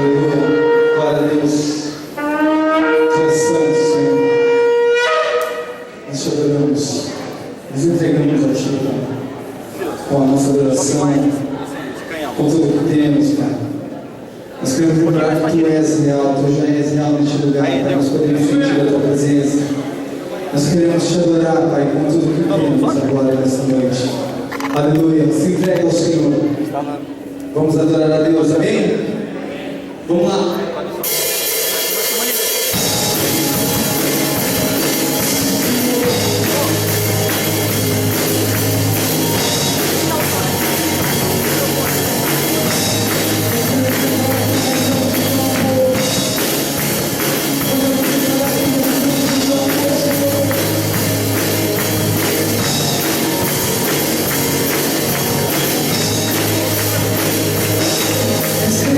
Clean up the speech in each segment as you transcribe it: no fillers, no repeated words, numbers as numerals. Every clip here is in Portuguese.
Aleluia. Glória a Deus. Tu és santo, Senhor. Nós te adoramos. Nos entregamos a Ti, Pai, com a nossa adoração, com tudo que temos, Pai. Nós queremos lembrar que Tu és real, Tu já és real neste lugar, Pai. Nós podemos sentir a Tua presença. Nós queremos Te adorar, Pai, com tudo que temos agora nesta noite. Aleluia. Se entrega ao Senhor. Vamos adorar a Deus, amém? Vamos lá. It's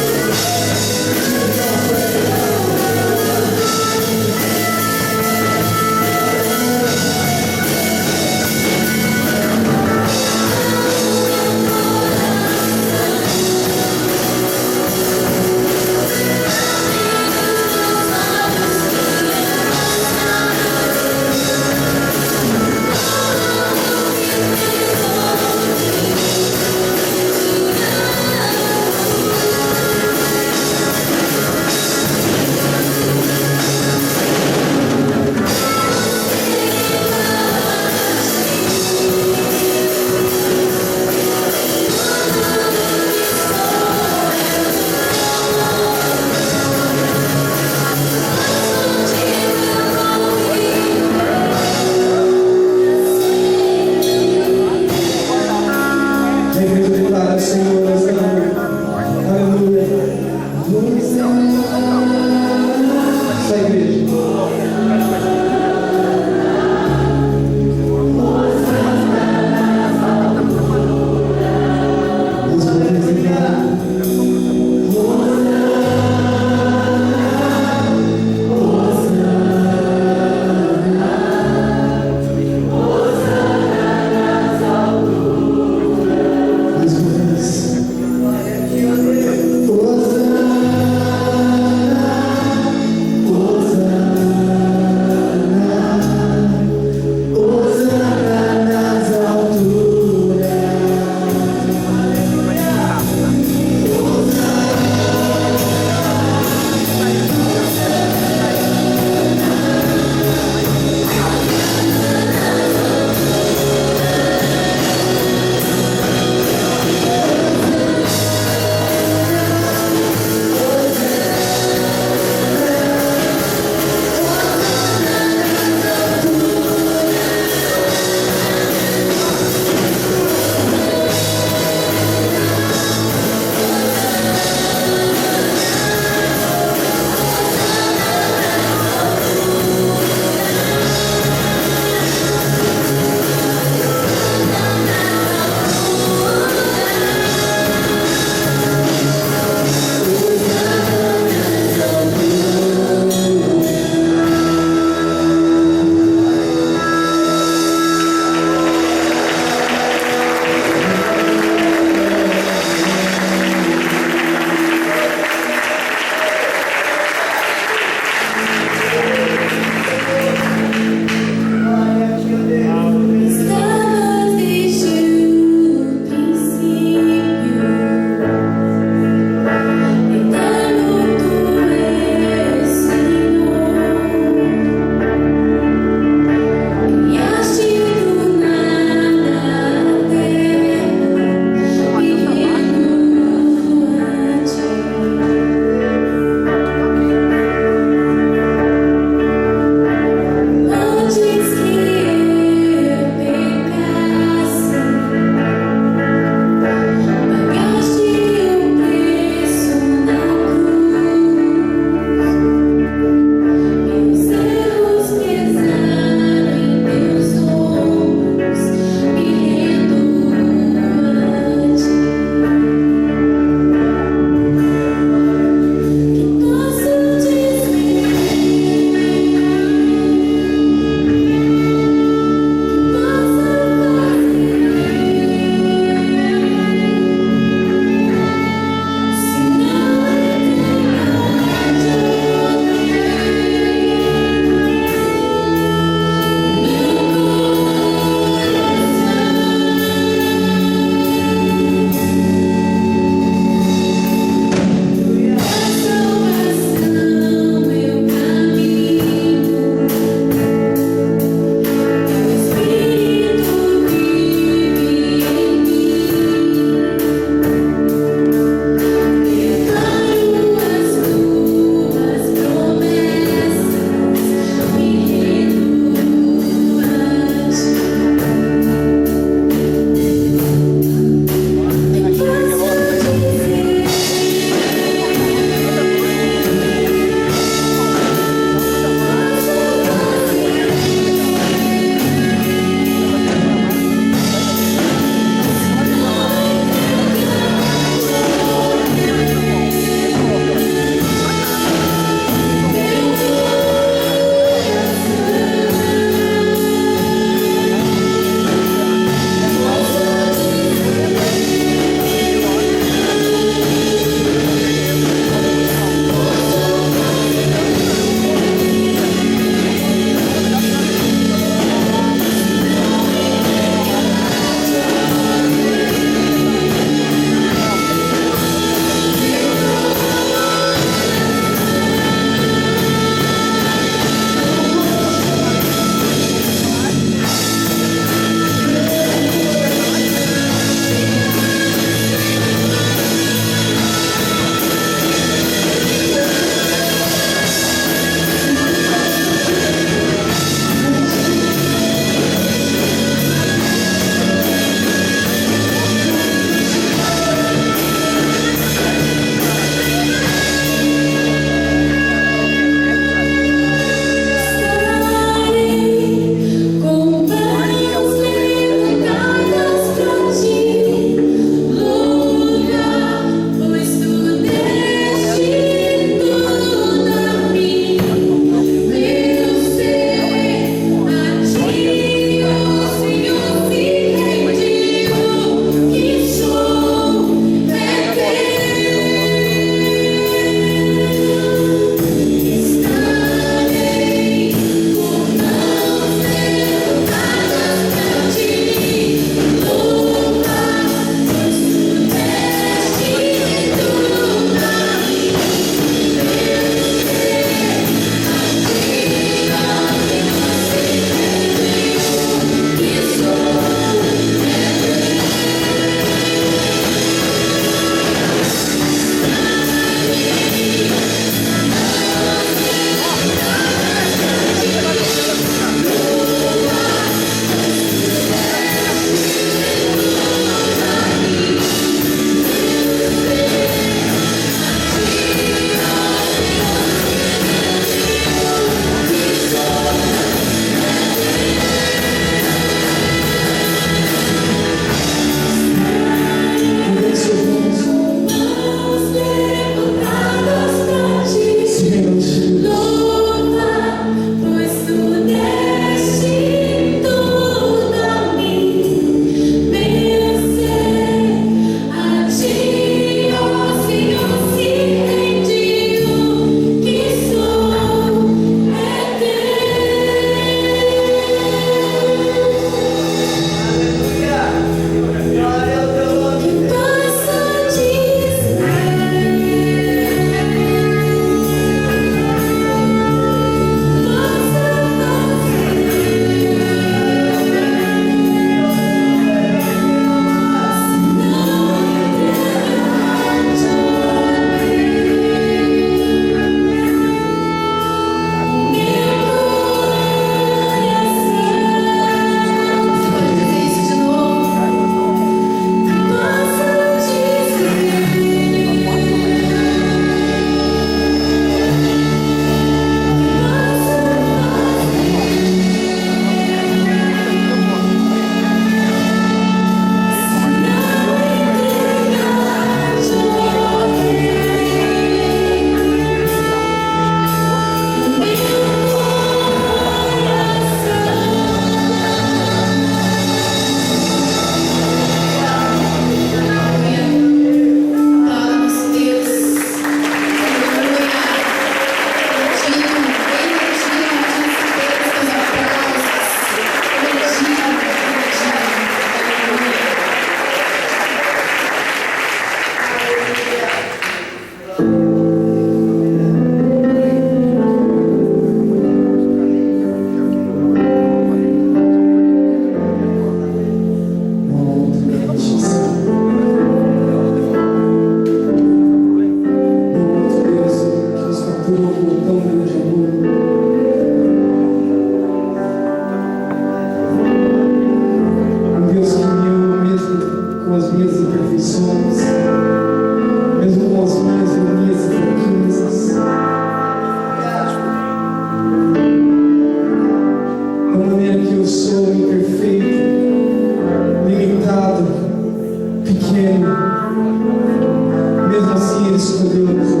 isso, meu Deus.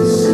Você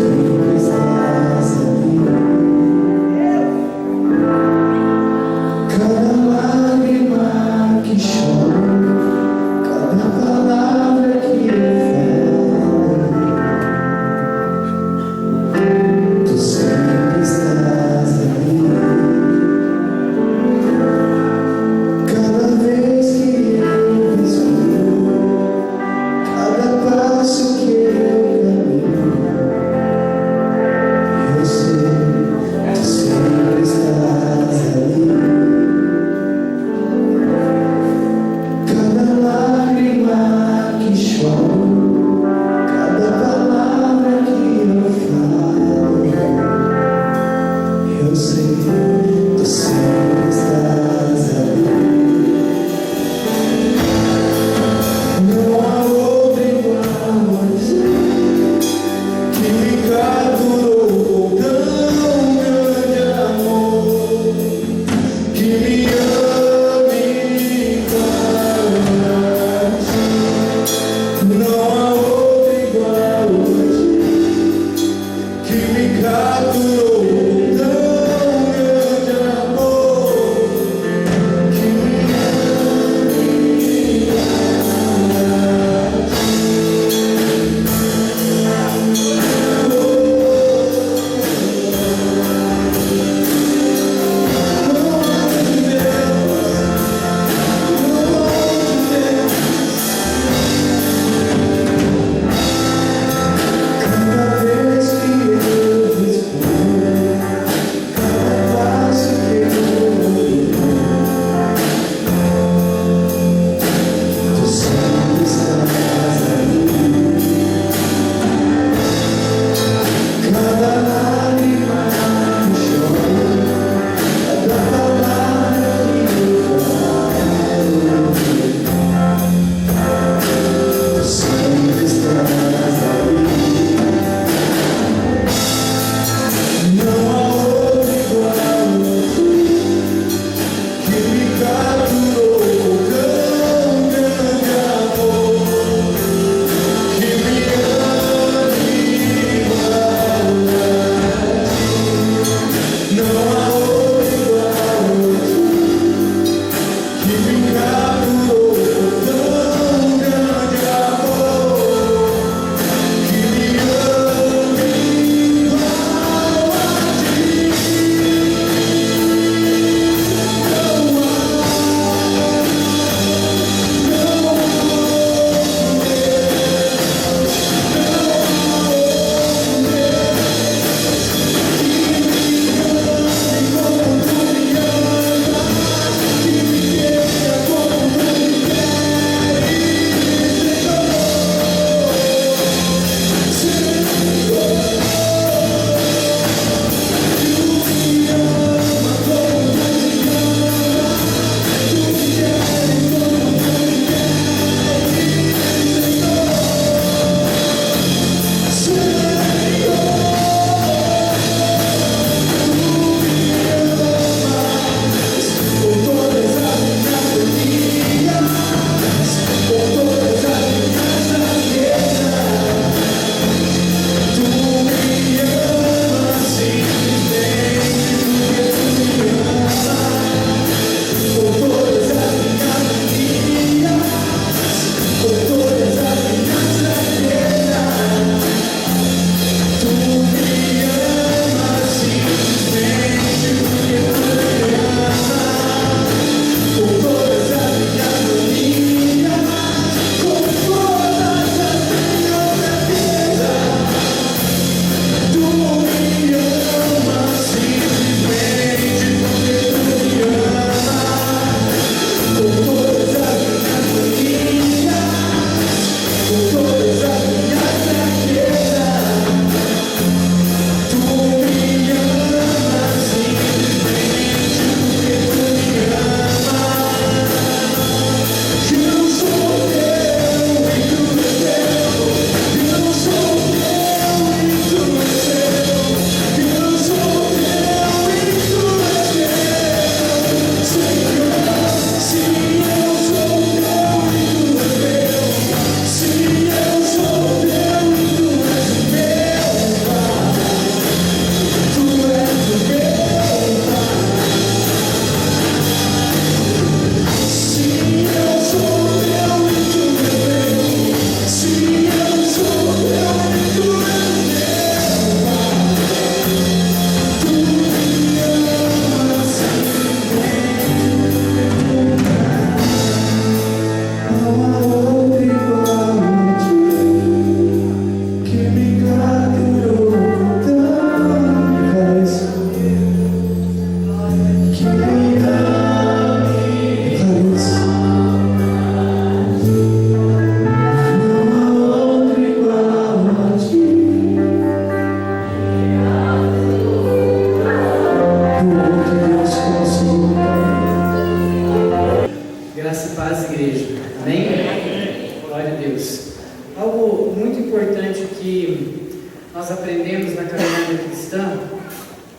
nós aprendemos na caminhada cristã,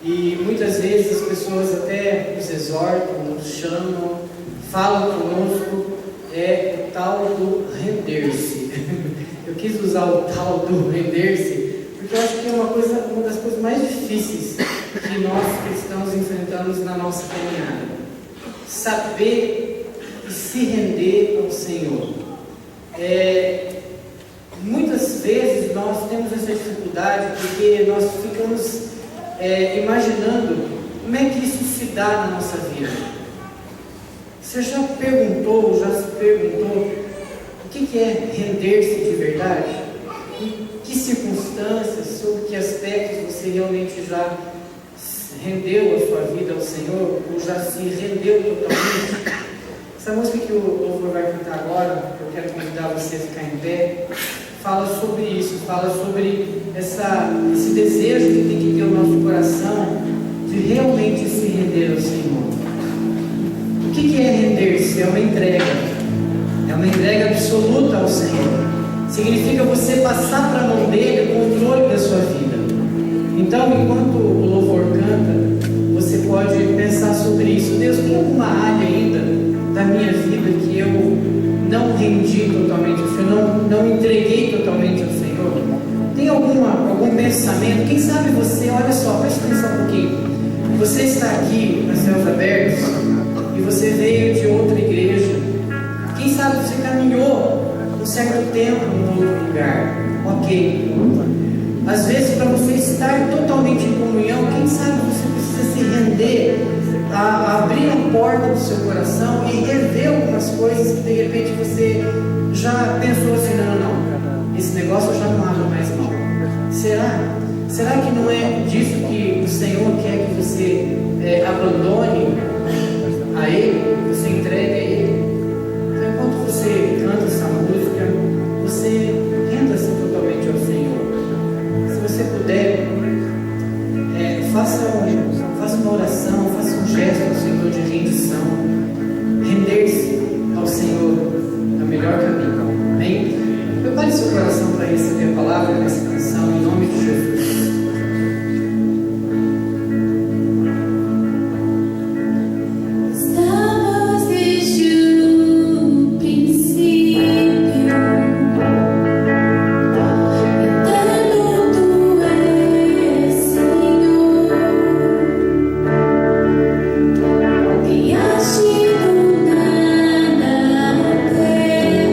e muitas vezes as pessoas até nos exortam, nos chamam, falam conosco, o tal do render-se. Eu quis usar o tal do render-se, porque eu acho que é uma das coisas mais difíceis que nós cristãos enfrentamos na nossa caminhada. Saber e se render ao Senhor. Muitas vezes nós temos essa dificuldade porque nós ficamos imaginando como é que isso se dá na nossa vida. Você já se perguntou o que é render-se de verdade? Em que circunstâncias, sob que aspectos você realmente já rendeu a sua vida ao Senhor, ou já se rendeu totalmente? Essa música que o louvor vai cantar agora, eu quero convidar você a ficar em pé, fala sobre isso, fala sobre esse desejo que tem que ter o nosso coração de realmente se render ao Senhor. O que é render-se? É uma entrega absoluta ao Senhor. Significa você passar para a mão dele o controle da sua vida. Então, enquanto o louvor canta, você pode pensar sobre isso. Deus, tem alguma área ainda da minha vida que eu não rendi totalmente ao Senhor, não entreguei totalmente ao Senhor? Tem algum pensamento? Quem sabe você, olha só, presta atenção um pouquinho. Você está aqui nas Céus Abertos e você veio de outra igreja. Quem sabe você caminhou um certo tempo em outro lugar. Ok. Às vezes, para você estar totalmente em comunhão, quem sabe você precisa se render a abrir a porta do seu coração e rever algumas coisas que de repente você já pensou assim, não, esse negócio eu já não abro mais mão. Será que não é disso que o Senhor quer que você abandone a Ele, você entregue a Ele? Então, enquanto você canta essa música, você renda-se totalmente ao Senhor. Se você puder, faça uma oração, faça um gesto ao Senhor de rendição. Render-se ao Senhor é o melhor caminho. Amém? Prepare seu coração para receber a palavra dessa canção, em nome de Jesus. Criaste do nada, terra,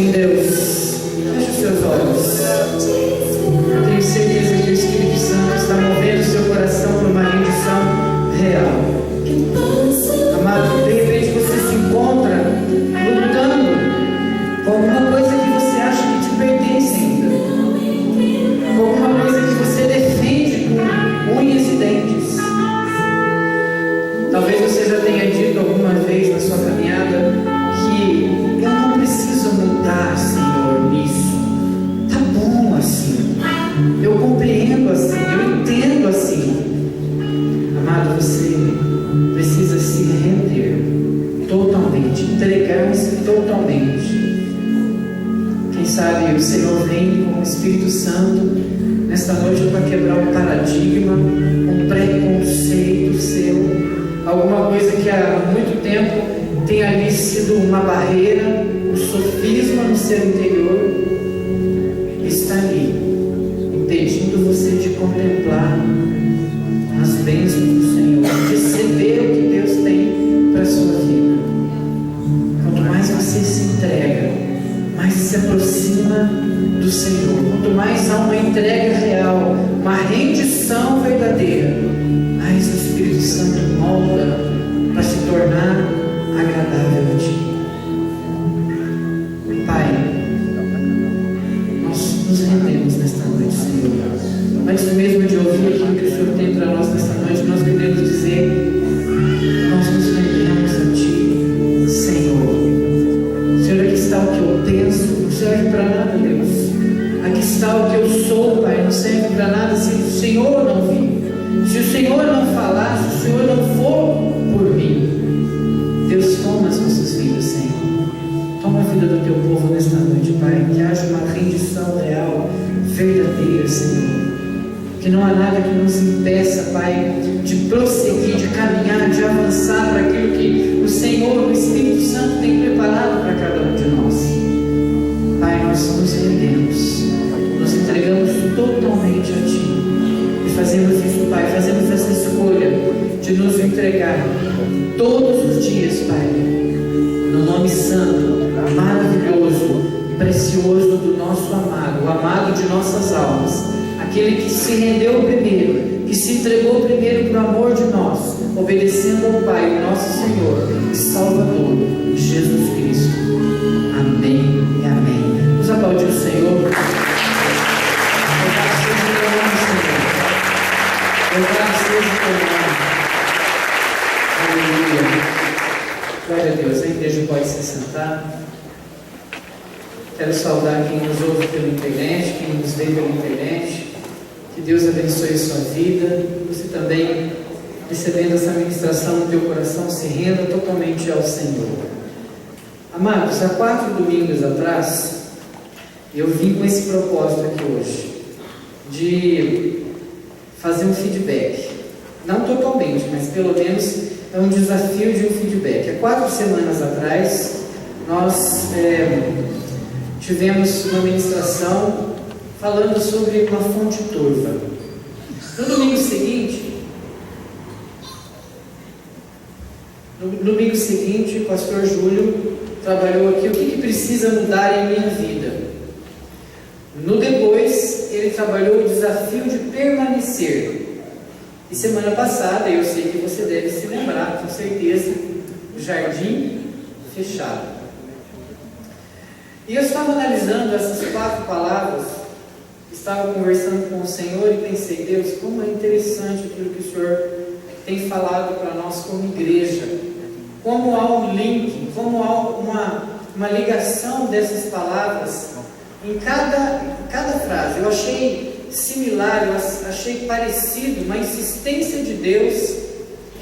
Sim, Deus. Feche os seus olhos. Eu tenho certeza que o Espírito Santo está movendo o seu coração para uma rendição real. Amado, de repente você se encontra lutando com alguma coisa que você acha que te pertence ainda, com alguma coisa que você defende com unhas e dentes. Talvez você já tenha dito alguma vez na sua caminhada que eu não preciso mudar, Senhor, nisso. Tá bom assim. Eu compreendo assim, eu entendo assim. Amado, você precisa se render totalmente, entregar-se totalmente. Quem sabe o Senhor vem com o Espírito Santo nesta noite para quebrar um paradigma, um preconceito seu, alguma coisa que há muito tempo tem ali sido uma barreira, um sofisma no seu interior, está ali, impedindo você de contemplar as bênçãos do Senhor, de receber o que Deus tem para a sua vida. Quanto mais você se entrega, mais se aproxima do Senhor. Quanto mais há uma entrega real, uma rendição verdadeira, mais o Espírito Santo molda para se tornar agradável a ti. Pai, nós nos rendemos nesta noite, Senhor. Antes mesmo de ouvir aquilo que o Senhor tem para nós nesta noite, nós queremos dizer: nós nos rendemos a ti, Senhor. Senhor, aqui está o que eu penso, não serve para nada, Deus. Aqui está o que eu sou, Pai, não serve para nada se o Senhor não vir. Se o Senhor não falar, se o Senhor não for por mim. Deus, toma as nossas vidas, Senhor. Toma a vida do teu povo nesta noite, Pai. Que haja uma rendição real, verdadeira, Senhor. Que não há nada que nos impeça, Pai, de prosseguir, de caminhar, de avançar para aquilo que o Senhor, o Espírito Santo tem preparado para cada um de nós. Pai, nós nos rendemos, nos entregamos totalmente a Ti. E fazemos isso, Pai, fazemos essa escolha de nos entregar todos os dias, Pai, no nome santo, maravilhoso e precioso do nosso amado, o amado de nossas almas, aquele que se rendeu primeiro, que se entregou primeiro por amor de nós, obedecendo ao Pai, nosso Senhor e Salvador, Jesus Cristo. Amém e amém. Vamos aplaudir o Senhor. Louvado seja o teu nome, Senhor. Louvado seja o teu nome. Aleluia. Glória a Deus. A igreja pode se sentar. Quero saudar quem nos ouve pela internet, quem nos vê pela internet. Que Deus abençoe a sua vida. Você também, recebendo essa ministração no teu coração, se renda totalmente ao Senhor. Amados, há 4 domingos atrás, eu vim com esse propósito aqui hoje, de fazer um feedback. Não totalmente, mas pelo menos é um desafio de um feedback. Há 4 semanas atrás, nós tivemos uma ministração falando sobre uma fonte turva. No domingo seguinte, o pastor Júlio trabalhou aqui o que precisa mudar em minha vida. No depois, ele trabalhou o desafio de permanecer. E semana passada, eu sei que você deve se lembrar, com certeza, o jardim fechado. E eu estava analisando essas 4 palavras, estava conversando com o Senhor e pensei: Deus, como é interessante aquilo que o Senhor tem falado para nós como igreja. Como há um link, como há uma ligação dessas palavras em cada frase. Eu achei similar, eu achei parecido, uma insistência de Deus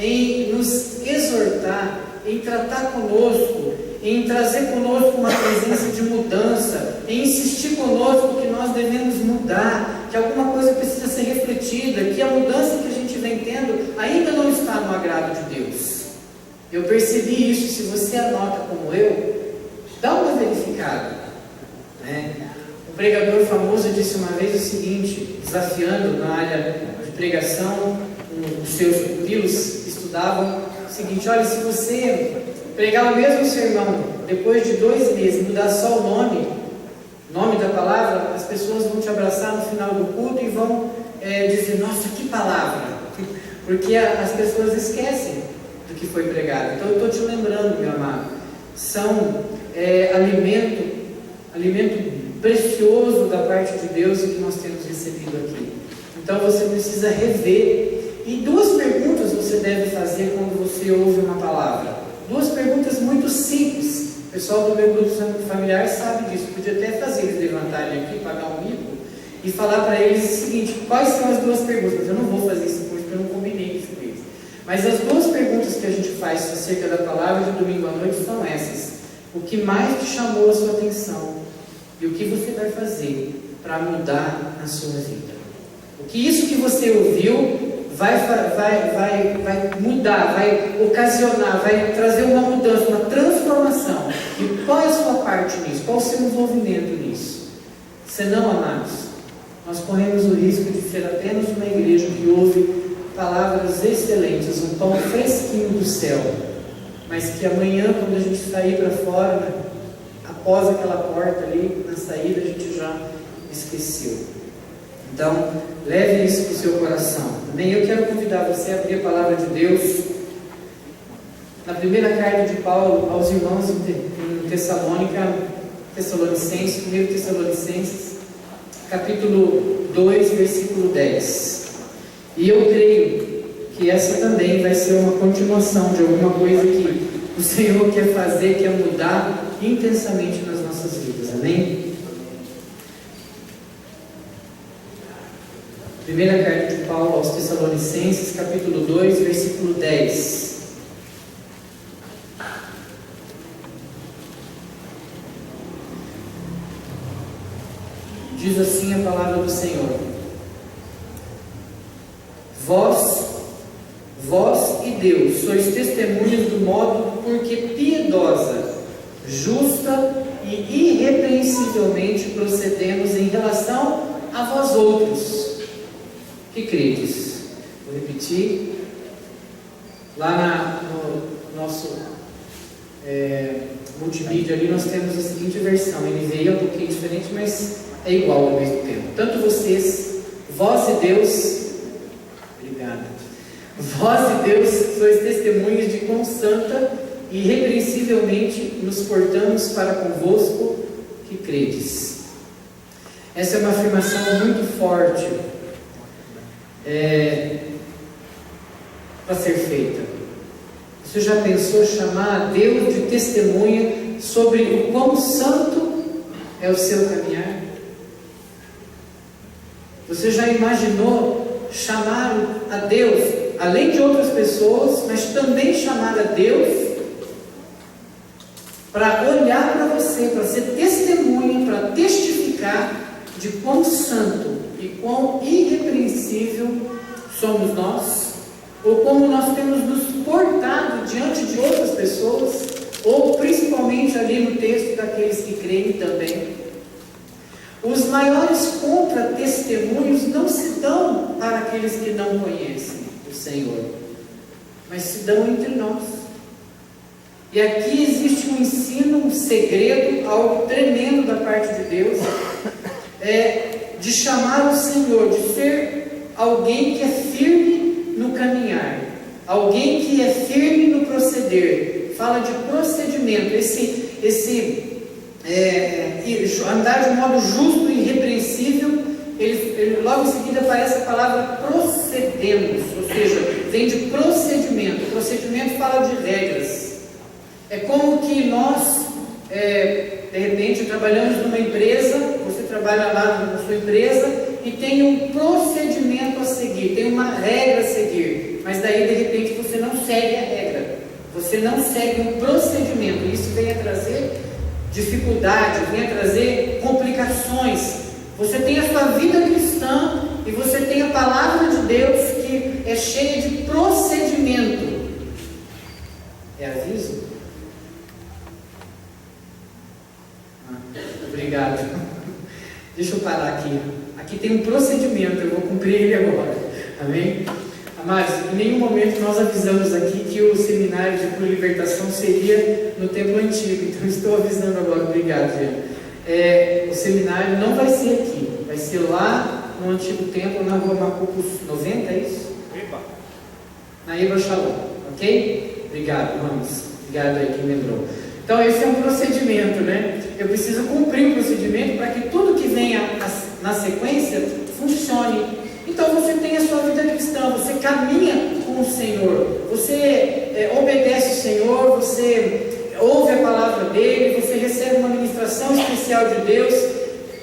em nos exortar, em tratar conosco, em trazer conosco uma presença de mudança, em insistir conosco que nós devemos mudar, que alguma coisa precisa ser refletida, que a mudança que a gente vem tendo ainda não está no agrado de Deus. Eu percebi isso. Se você anota como eu, dá uma verificada, né? Um pregador famoso disse uma vez o seguinte, desafiando na área de pregação, os seus pupilos estudavam o seguinte: olha, se você pregar o mesmo sermão depois de 2 meses, mudar só o nome da palavra, as pessoas vão te abraçar no final do culto e vão dizer, nossa, que palavra! Porque as pessoas esquecem do que foi pregado. Então eu estou te lembrando, meu amado, são alimento precioso da parte de Deus que nós temos recebido aqui. Então você precisa rever. E 2 perguntas você deve fazer quando você ouve uma palavra. 2 perguntas muito simples. O pessoal do meu grupo familiar sabe disso. Podia até fazer eles levantarem aqui, pagar um mico e falar para eles o seguinte: quais são as 2 perguntas? Eu não vou fazer isso porque eu não combinei isso com eles. Mas as 2 perguntas que a gente faz acerca da palavra de domingo à noite são essas: o que mais te chamou a sua atenção e o que você vai fazer para mudar a sua vida? O que isso que você ouviu vai mudar, vai ocasionar, vai trazer uma mudança, uma transformação. E qual é a sua parte nisso? Qual é o seu envolvimento nisso? Senão, amados, nós corremos o risco de ser apenas uma igreja que ouve palavras excelentes, um pão fresquinho do céu, mas que amanhã, quando a gente sair para fora, após aquela porta ali, na saída, a gente já esqueceu. Então, leve isso para o seu coração. Também eu quero convidar você a abrir a palavra de Deus na primeira carta de Paulo aos irmãos em Tessalonicenses, 1 Tessalonicenses, capítulo 2, versículo 10. E eu creio que essa também vai ser uma continuação de alguma coisa que o Senhor quer fazer, quer mudar intensamente nas nossas vidas. Amém? Primeira carta de Paulo aos Tessalonicenses, capítulo 2, versículo 10. Diz assim a palavra do Senhor: Vós e Deus sois testemunhas do modo porque piedosa, justa e irrepreensivelmente procedemos em relação a vós outros que credes. Vou repetir. Lá no nosso multimídia ali nós temos a seguinte versão. NVI é um pouquinho diferente, mas é igual ao mesmo tempo. Tanto vocês, vós e Deus, obrigado. Vós e Deus sois testemunhas de quão santa e irrepreensivelmente nos portamos para convosco que credes. Essa é uma afirmação muito forte para ser feita. Você já pensou chamar a Deus de testemunha sobre o quão santo é o seu caminhar? Você já imaginou chamar a Deus, além de outras pessoas, mas também chamar a Deus para olhar para você, para ser testemunha, para testificar de quão santo e quão irrepreensível somos nós, ou como nós temos nos portado diante de outras pessoas, ou principalmente ali no texto daqueles que creem também. Os maiores contra-testemunhos não se dão para aqueles que não conhecem o Senhor, mas se dão entre nós. E aqui existe um ensino, um segredo, algo tremendo da parte de Deus, de chamar o Senhor, de ser alguém que é firme no caminhar, alguém que é firme no proceder. Fala de procedimento, andar de modo justo e irrepreensível. Logo em seguida aparece a palavra procedemos, ou seja, vem de procedimento. Procedimento fala de regras. É como que nós, de repente, trabalhamos numa empresa, você trabalha lá na sua empresa e tem um procedimento a seguir, tem uma regra a seguir, mas daí de repente você não segue a regra, você não segue um procedimento. Isso vem a trazer dificuldade, vem a trazer complicações. Você tem a sua vida cristã e você tem a palavra de Deus que é cheia de procedimento. É aviso? Obrigado. Deixa eu parar aqui. Aqui tem um procedimento, eu vou cumprir ele agora. Amém? Amados, em nenhum momento nós avisamos aqui que o seminário de Pro Libertação seria no tempo antigo, então estou avisando agora, obrigado, gente. O seminário não vai ser aqui, vai ser lá no antigo templo, na rua Macucos 90, é isso? Na Eba Shalom, ok? Obrigado, irmãos, obrigado aí quem lembrou. Então esse é um procedimento, né? Eu preciso cumprir o procedimento para que tudo que venha na sequência funcione. Então você tem a sua vida cristã, você caminha com o Senhor, você obedece o Senhor, você ouve a palavra dele, você recebe uma ministração especial de Deus.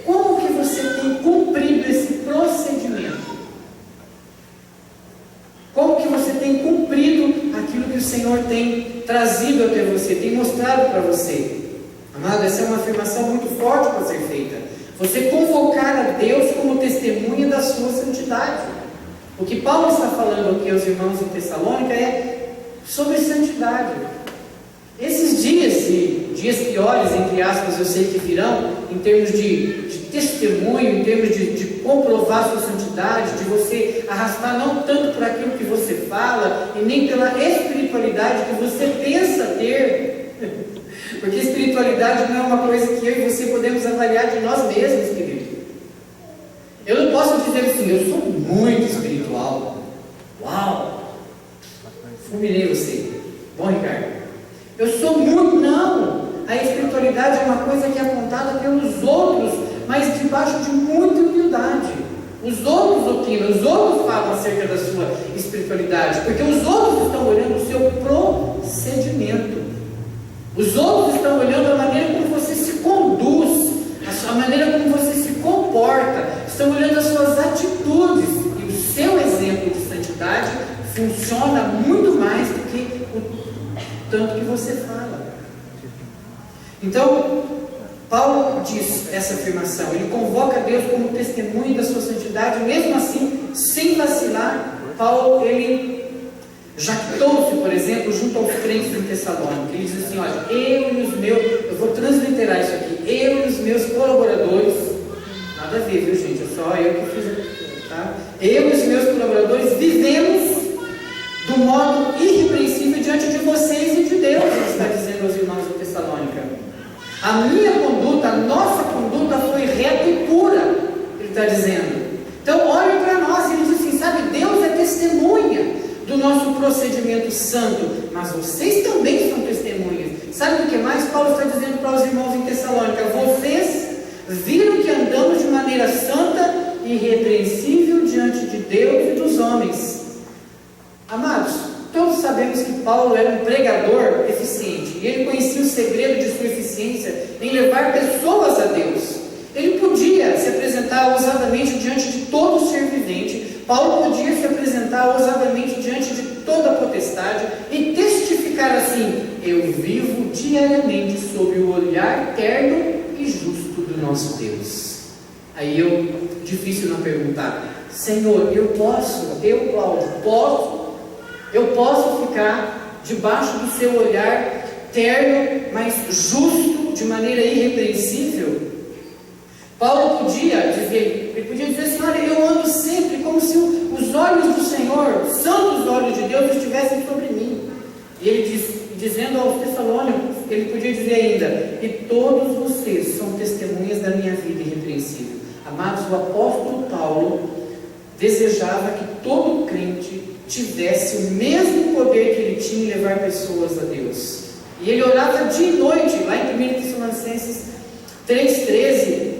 Como que você tem cumprido esse procedimento? Como que você tem cumprido aquilo que o Senhor tem trazido até você, tem mostrado para você? Amado, essa é uma afirmação muito forte para ser feita. Você convocar a Deus como testemunha da sua santidade. O que Paulo está falando aqui aos irmãos em Tessalônica é sobre santidade. Esses dias, e dias piores, entre aspas, eu sei que virão, em termos de testemunho, em termos de comprovar sua santidade, de você arrastar não tanto por aquilo que você fala, e nem pela espiritualidade que você pensa ter. Porque espiritualidade não é uma coisa que eu e você podemos avaliar de nós mesmos, querido. Eu não posso dizer assim, eu sou muito espiritual. Uau! Fulminei você. Bom, Ricardo. Eu sou muito, não. A espiritualidade é uma coisa que é apontada pelos outros, mas debaixo de muita humildade. Os outros opinam, os outros falam acerca da sua espiritualidade, porque os outros estão olhando o seu procedimento. Os outros estão olhando a maneira como você se conduz, a maneira como você se comporta, estão olhando as suas atitudes, e o seu exemplo de santidade funciona muito mais do que o tanto que você fala. Então, Paulo diz essa afirmação, ele convoca Deus como testemunho da sua santidade, mesmo assim, sem vacilar. Paulo, ele jactou-se, por exemplo, junto aos crentes em Tessalônica. Ele diz assim, olha, eu vou transliterar isso aqui, eu e os meus colaboradores, nada a ver, viu gente, é só eu que fiz aqui, tá? Eu e os meus colaboradores vivemos do modo irrepreensível diante de vocês e de Deus, ele está dizendo aos irmãos de Tessalônica. A minha conduta, a nossa conduta foi reta e pura, ele está dizendo. Então olhe para nós, ele diz assim, sabe, Deus é testemunha do nosso procedimento santo, mas vocês também são testemunhas. Sabe o que mais? Paulo está dizendo para os irmãos em Tessalônica, vocês viram que andamos de maneira santa e irrepreensível diante de Deus e dos homens. Amados, todos sabemos que Paulo era um pregador eficiente, e ele conhecia o segredo de sua eficiência em levar pessoas a Deus. Ele podia se apresentar ousadamente diante de todo ser vivente, Paulo podia se apresentar ousadamente diante de toda a potestade e testificar assim, eu vivo diariamente sob o olhar terno e justo do nosso Deus. Aí difícil não perguntar, Senhor, eu posso ficar debaixo do seu olhar terno, mas justo, de maneira irrepreensível? Paulo podia dizer assim, olha, eu ando sempre como se os olhos do Senhor, santos olhos de Deus, estivessem sobre mim. E ele dizendo aos Tessalônicos, ele podia dizer ainda, e todos vocês são testemunhas da minha vida irrepreensível. Amados, o apóstolo Paulo desejava que todo crente tivesse o mesmo poder que ele tinha em levar pessoas a Deus. E ele orava dia e noite, lá em 1 Tessalonicenses 3,13,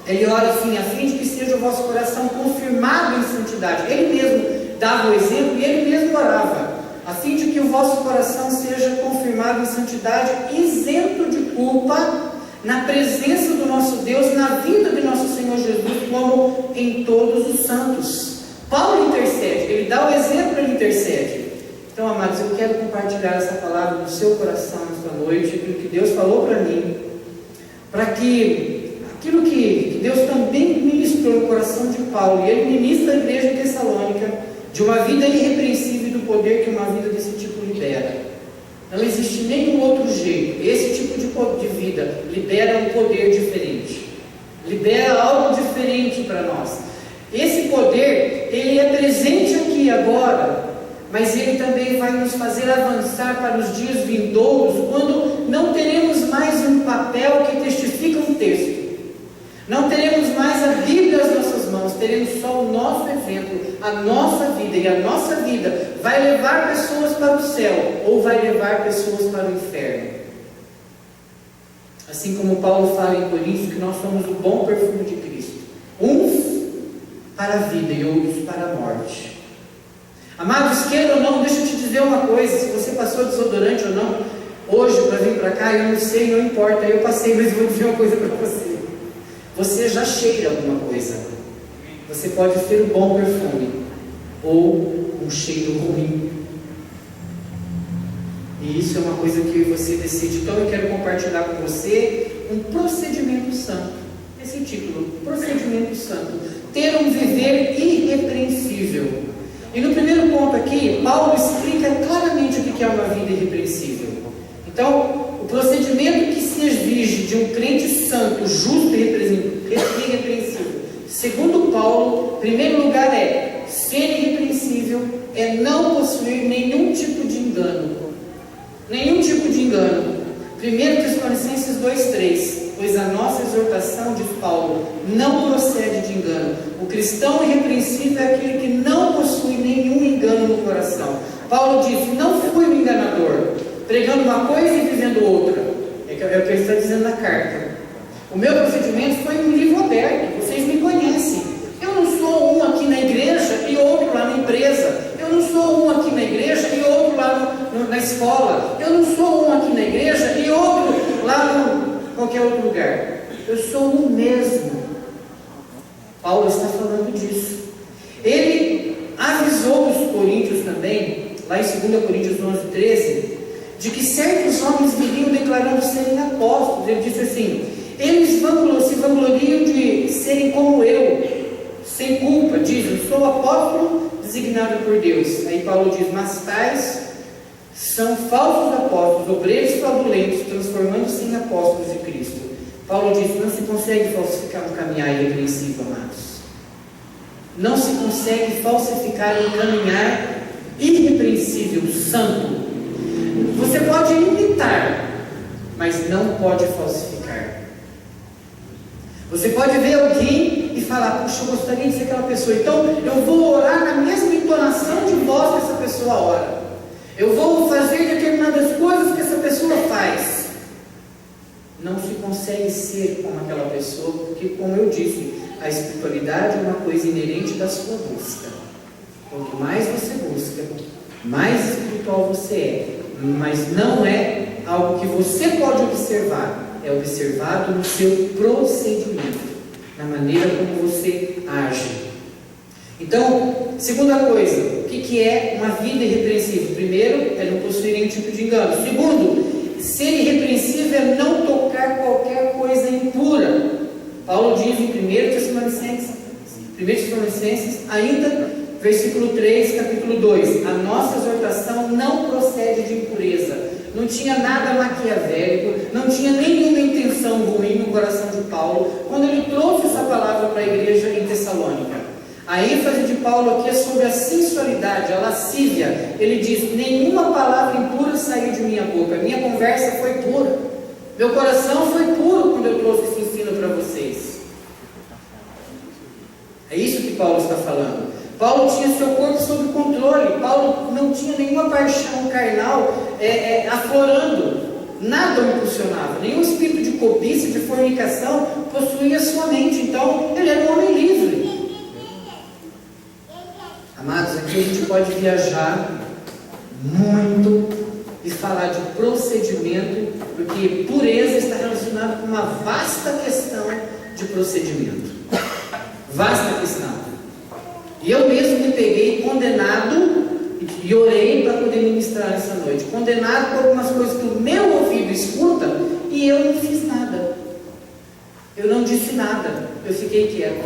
ele ora assim, a fim de que seja o vosso coração confirmado em santidade. Ele mesmo dava o exemplo e ele mesmo orava, a fim de que o vosso coração seja confirmado em santidade, isento de culpa, na presença do nosso Deus, na vinda de nosso Senhor Jesus, como em todos os santos. Paulo intercede, ele dá o exemplo, ele intercede. Então, amados, eu quero compartilhar essa palavra no seu coração nesta noite, aquilo que Deus falou para mim, para que aquilo que Deus também ministrou no coração de Paulo, e ele ministra a igreja de Tessalônica, de uma vida irrepreensível e do poder que uma vida desse tipo libera. Não existe nenhum outro jeito. Esse tipo de vida libera um poder diferente, libera algo diferente para nós. Esse poder, ele é presente aqui agora, mas Ele também vai nos fazer avançar para os dias vindouros, quando não teremos mais um papel que testifica um texto. Não teremos mais a Bíblia às nossas mãos, teremos só o nosso exemplo, a nossa vida, e a nossa vida vai levar pessoas para o céu, ou vai levar pessoas para o inferno. Assim como Paulo fala em Coríntios, que nós somos o bom perfume de Cristo, uns para a vida e outros para a morte. Amados, queira ou não, deixa eu te dizer uma coisa, se você passou desodorante ou não, hoje para vir para cá, eu não sei, não importa, eu passei, mas vou dizer uma coisa para você. Você já cheira alguma coisa. Você pode ser um bom perfume ou um cheiro ruim. E isso é uma coisa que você decide. Então eu quero compartilhar com você um procedimento santo. Esse título, procedimento santo. Ter um viver irrepreensível. E no primeiro ponto aqui, Paulo explica claramente o que é uma vida irrepreensível. Então, o procedimento que se exige de um crente santo, justo e irrepreensível, segundo Paulo, em primeiro lugar ser irrepreensível é não possuir nenhum tipo de engano. Nenhum tipo de engano. 1 Tessalonicenses 2,3: pois a nossa exortação, diz Paulo, não procede de engano. O cristão irrepreensível é aquele que não possui nenhum engano no coração. Paulo diz: não fui um enganador, pregando uma coisa e vivendo outra. É o que ele está dizendo na carta. O meu procedimento foi um livro aberto. Vocês me conhecem. Eu não sou um aqui na igreja e outro lá na empresa. Eu não sou um aqui na igreja e outro lá na escola. Eu não sou um aqui na igreja e outro lá em qualquer outro lugar. Eu sou um mesmo. Paulo está falando disso. Ele avisou os coríntios também, lá em 2 Coríntios 11:13, de que certos homens viriam declarando serem apóstolos. Ele disse assim: eles se vangloriam de serem como eu, sem culpa, dizem: sou apóstolo designado por Deus. Aí Paulo diz: mas tais são falsos apóstolos, obreiros fraudulentos, transformando-se em apóstolos de Cristo. Paulo diz: não se consegue falsificar um caminhar irrepreensível, amados. Não se consegue falsificar um caminhar irrepreensível, santo. Você pode imitar, mas não pode falsificar. Você pode ver alguém e falar: puxa, eu gostaria de ser aquela pessoa, então eu vou orar na mesma entonação de voz que essa pessoa ora. Eu vou fazer determinadas coisas que essa pessoa faz. Não se consegue ser como aquela pessoa, porque, como eu disse, a espiritualidade é uma coisa inerente da sua busca. Quanto mais você busca, mais espiritual você é. Mas não é algo que você pode observar, é observado no seu procedimento, na maneira como você age. Então, segunda coisa, o que é uma vida irrepreensível? Primeiro, é não possuir nenhum tipo de engano. Segundo, ser irrepreensível é não tocar qualquer coisa impura. Paulo diz em 1 Tessalonicenses, ainda versículo 3, capítulo 2: a nossa exortação não procede de impureza. Não tinha nada maquiavélico, não tinha nenhuma intenção ruim no coração de Paulo, quando ele trouxe essa palavra para a igreja em Tessalônica. A ênfase de Paulo aqui é sobre a sensualidade, a lascívia. Ele diz: nenhuma palavra impura saiu de minha boca, minha conversa foi pura, meu coração foi puro quando eu trouxe esse ensino para vocês. É isso que Paulo está falando. Paulo tinha seu corpo sob controle. Paulo não tinha nenhuma paixão carnal aflorando. Nada o impulsionava. Nenhum espírito de cobiça, de fornicação possuía sua mente. Então, ele era um homem livre. Amados, aqui a gente pode viajar muito e falar de procedimento, porque pureza está relacionada com uma vasta questão de procedimento. Vasta questão. E eu mesmo me peguei condenado e orei para poder ministrar essa noite. Condenado por algumas coisas que o meu ouvido escuta e eu não fiz nada. Eu não disse nada. Eu fiquei quieto.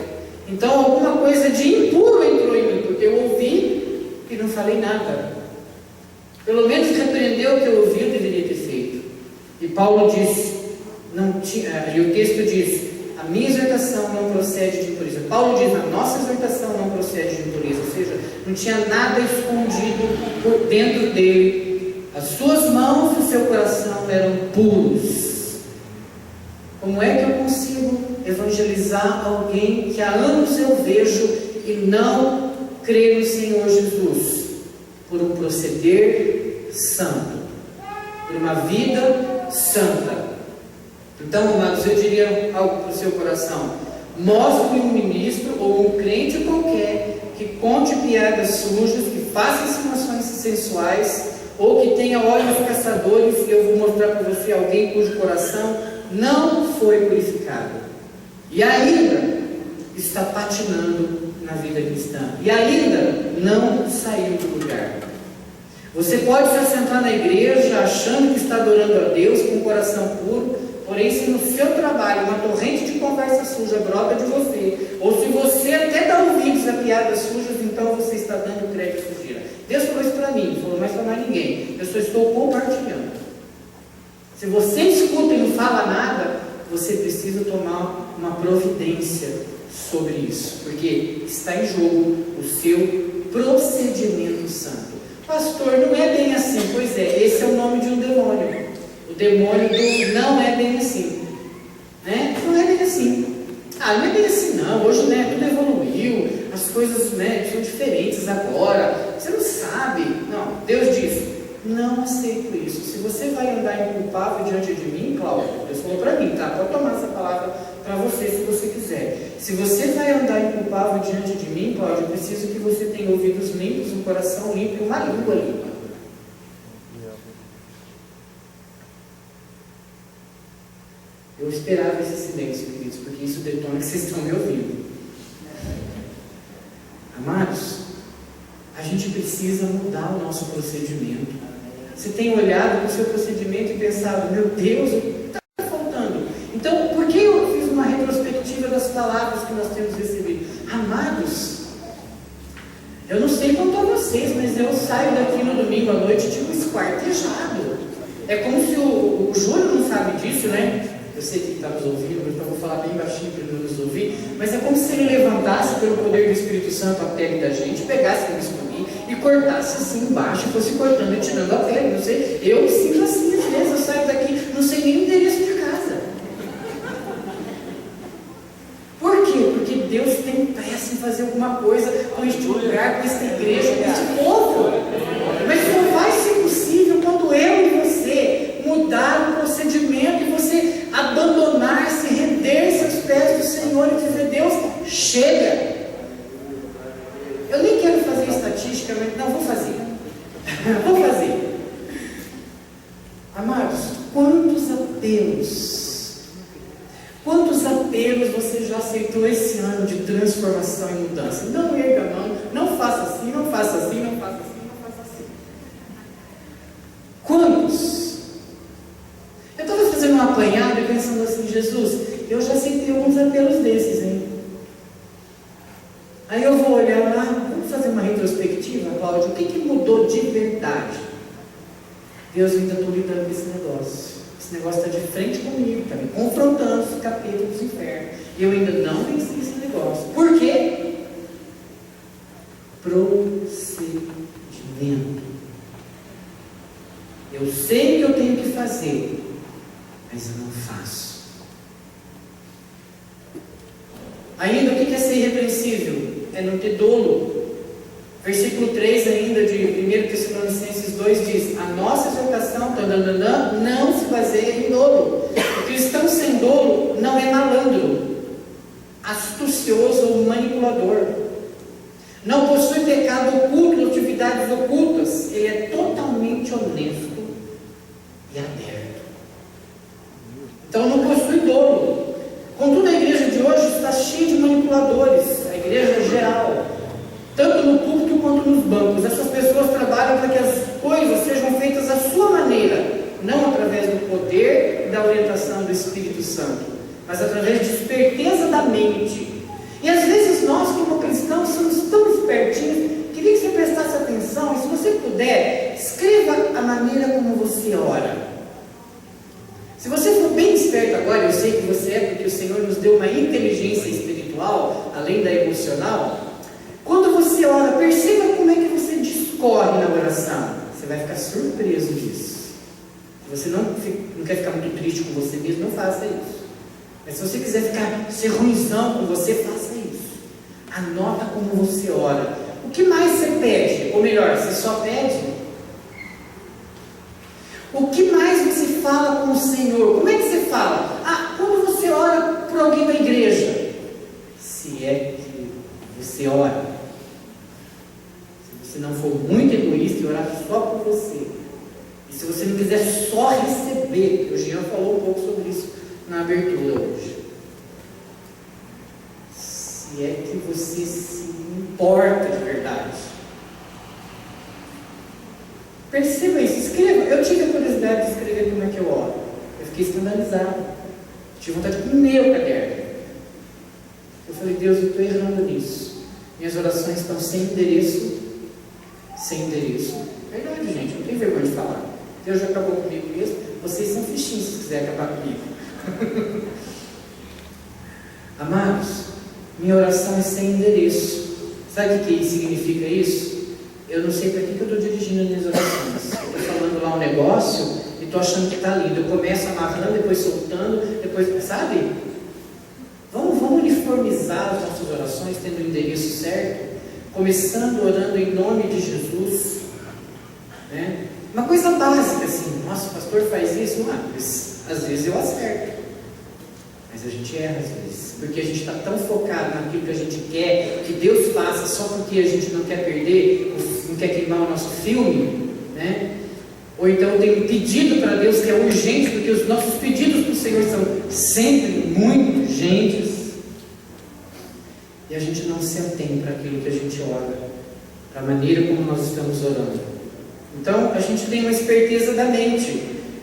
Então alguma coisa de impuro entrou em mim, porque eu ouvi e não falei nada. Pelo menos repreendeu o que eu ouvi, eu deveria ter feito. E Paulo diz, e o texto diz: a minha exortação não procede de impureza. Paulo diz, a nossa exortação não procede de impureza, ou seja, não tinha nada escondido por dentro dele. As suas mãos e o seu coração eram puros. Como é que eu consigo evangelizar alguém que há anos eu vejo e não crê no Senhor Jesus? Por um proceder santo, por uma vida santa. Então, amados, eu diria algo para o seu coração: mostre um ministro ou um crente qualquer que conte piadas sujas, que faça insinuações sensuais, ou que tenha olhos caçadores, e eu vou mostrar para você alguém cujo coração não foi purificado e ainda está patinando na vida cristã, e ainda não saiu do lugar. Você pode se assentar na igreja achando que está adorando a Deus com o coração puro, porém se no seu trabalho uma torrente de conversa suja brota de você, ou se você até dá ouvidos a piadas sujas, então você está dando crédito à sujeira. Deus falou isso para mim, não falou mais para mais ninguém, eu só estou compartilhando. Se você escuta e não fala nada, você precisa tomar uma providência sobre isso, porque está em jogo o seu procedimento santo. Pastor, não é bem assim. Pois é, esse é o nome de um demônio. O demônio do não é bem assim, né? Não é bem assim. Não é bem assim não. Hoje, né, tudo evoluiu, as coisas, né, são diferentes agora. Você não sabe. Não, Deus diz: não aceito isso. Se você vai andar inculpável diante de mim, Cláudio, Deus falou para mim, tá? Pode tomar essa palavra para você se você quiser. Se você vai andar inculpável diante de mim, Cláudio, eu preciso que você tenha ouvidos limpos, um coração limpo e uma língua limpa. Eu esperava esse silêncio, queridos, porque isso detona que vocês estão me ouvindo. Amados, a gente precisa mudar o nosso procedimento. Você tem olhado para o seu procedimento e pensado: meu Deus, o que está faltando? Então, por que eu fiz uma retrospectiva das palavras que nós temos recebido? Amados, eu não sei quanto a vocês, mas eu saio daqui no domingo à noite tipo esquartejado. É como se o Júlio não sabe disso, né? Eu sei que ele está nos ouvindo, então vou falar bem baixinho para ele não nos ouvir, mas é como se ele levantasse pelo poder do Espírito Santo a pele da gente, pegasse o bisturi e cortasse assim embaixo, e fosse cortando e tirando a pele. Não sei, eu me sinto assim às vezes, eu saio daqui, não sei nem o endereço de casa. Por quê? Porque Deus tem pressa em fazer alguma coisa com este lugar, com esta igreja, com este povo. Mas só vai ser possível quando eu e você mudar o procedimento e você abandonar-se, render-se aos pés do Senhor e dizer: Deus, chega. Eu nem quero fazer estatística, mas não, vou fazer. Vou fazer. Amados, quantos apelos você já aceitou esse ano de transformação e mudança? Não erga a mão, não faça assim, não faça assim, não faça assim, não faça assim. Quantos? Eu estava fazendo uma apanhada e pensando assim: Jesus, eu já aceitei alguns apelos desses, hein? Aí eu vou olhar lá, vamos fazer uma retrospectiva, Cláudio, o que mudou de verdade? Deus, ainda estou lidando com esse negócio. Esse negócio está de frente comigo, está me confrontando os capítulos do inferno. E eu ainda não venci esse negócio. Por quê? Procedimento. Eu sei o que eu tenho que fazer, mas eu não faço. Ainda, o que é ser irrepreensível? É não ter dolo. Versículo 3 ainda de 1 Tessalonicenses 2 diz: a nossa exortação não se baseia em dolo. O cristão sem dolo não é malandro, astucioso ou manipulador. Não possui pecado oculto, atividades ocultas. Ele é totalmente honesto e aberto. Então não possui dolo. Contudo, a igreja de hoje está cheia de manipuladores. A igreja geral, tanto no púlpito quanto nos bancos. Essas pessoas trabalham para que as coisas sejam feitas à sua maneira, não através do poder e da orientação do Espírito Santo, mas através de esperteza da mente. E às vezes nós, como cristãos, somos tão espertinhos. Queria que você prestasse atenção, e se você puder, escreva a maneira como você ora. Se você for bem esperto agora, eu sei que você é, porque o Senhor nos deu uma inteligência espiritual, além da emocional. Quando você ora, perceba como é que você discorre na oração. Você vai ficar surpreso disso. Se você não quer ficar muito triste com você mesmo, não faça isso. Mas se você quiser ser ruimzão com você, faça isso. Anota como você ora. O que mais você pede? Ou melhor, você só pede? O que mais você fala com o Senhor? Como é que você fala? Quando você ora por alguém da igreja. Se é que você ora. Se você não for muito egoísta e orar só por você. E se você não quiser só receber, porque o Jean falou um pouco sobre isso na abertura hoje. Se é que você se importa de verdade. Perceba isso, escreva. Eu tive a curiosidade de escrever como é que eu oro. Eu fiquei escandalizado. Tive vontade de comer o caderno. Eu falei, Deus, eu estou errando nisso. Minhas orações estão sem endereço. Sem endereço. Verdade, gente, não tem vergonha de falar. Deus já acabou comigo mesmo. Vocês são fichinhos se quiser acabar comigo. Amados, minha oração é sem endereço. Sabe o que significa isso? Eu não sei para que eu estou dirigindo as minhas orações. Eu estou falando lá um negócio e estou achando que está lindo. Eu começo amarrando, depois soltando, depois, sabe? Vamos uniformizar as nossas orações, tendo o endereço certo. Começando orando em nome de Jesus. Né? Uma coisa básica assim, nossa, o pastor faz isso, mas às vezes eu acerto. Mas a gente erra às vezes, porque a gente está tão focado naquilo que a gente quer, que Deus faça só porque a gente não quer perder, não quer queimar o nosso filme, né? Ou então tem um pedido para Deus que é urgente, porque os nossos pedidos para o Senhor são sempre muito urgentes, e a gente não se atém para aquilo que a gente ora, para a maneira como nós estamos orando. Então a gente tem uma esperteza da mente,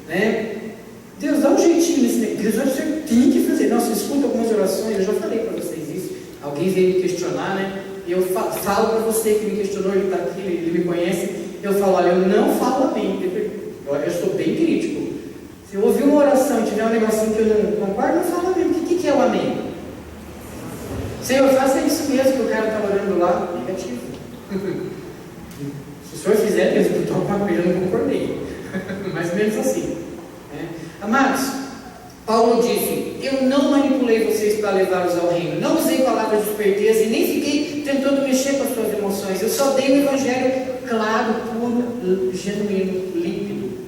né? Deus, dá um jeitinho nesse negócio. Deus, você tem que fazer. Nossa, escuta algumas orações, eu já falei para vocês isso. Alguém veio me questionar, né? E eu falo para você que me questionou, ele está aqui, ele me conhece. Eu falo, olha, eu não falo amém. Eu sou bem crítico. Se eu ouvir uma oração e tiver um negocinho que eu não concordo, não falo amém. O que é o amém? Senhor, faça isso mesmo que o cara está orando lá. Negativo. Se o senhor fizer, Deus, eu estou com uma coisa, eu não concordei. Mais ou menos assim. Amados, Paulo disse, eu não manipulei vocês para levá-los ao reino, não usei palavras de esperteza e nem fiquei tentando mexer com as suas emoções, eu só dei um evangelho claro, puro, genuíno, límpido.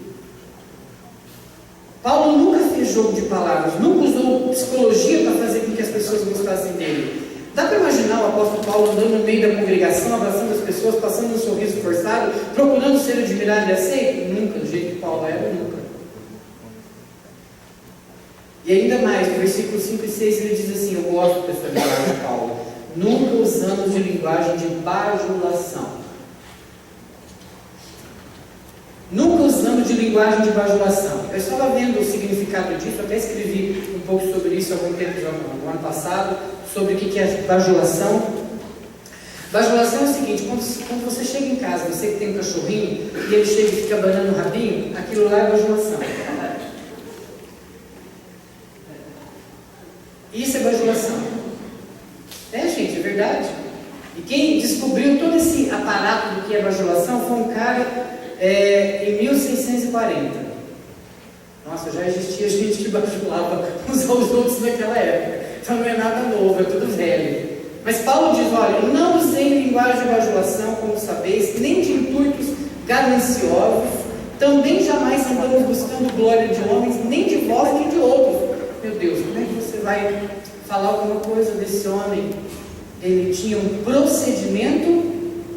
Paulo nunca fez jogo de palavras, nunca usou psicologia para fazer com que as pessoas gostassem dele. Dá para imaginar o apóstolo Paulo andando no meio da congregação, abraçando as pessoas, passando um sorriso forçado, procurando ser admirado e aceito? Nunca, do jeito que Paulo era, nunca. E ainda mais, no versículo 5 e 6 ele diz assim, eu gosto dessa linguagem de Paulo, nunca usando de linguagem de bajulação. Nunca usando de linguagem de bajulação. Eu estava vendo o significado disso, até escrevi um pouco sobre isso há algum tempo, no ano passado, sobre o que é bajulação. Bajulação é o seguinte, quando você chega em casa, você que tem um cachorrinho, e ele chega e fica abanando o rabinho, aquilo lá é bajulação. Isso é bajulação. Gente, é verdade. E quem descobriu todo esse aparato do que é bajulação foi um cara em 1640. Nossa, já existia gente que bajulava uns aos outros naquela época. Então não é nada novo, é tudo velho. Mas Paulo diz, olha, não usei linguagem de bajulação, como sabeis, nem de intuitos gananciosos, também jamais andamos buscando glória de homens, nem de vós, nem de outros. Meu Deus, como é que você vai falar alguma coisa desse homem? Ele tinha um procedimento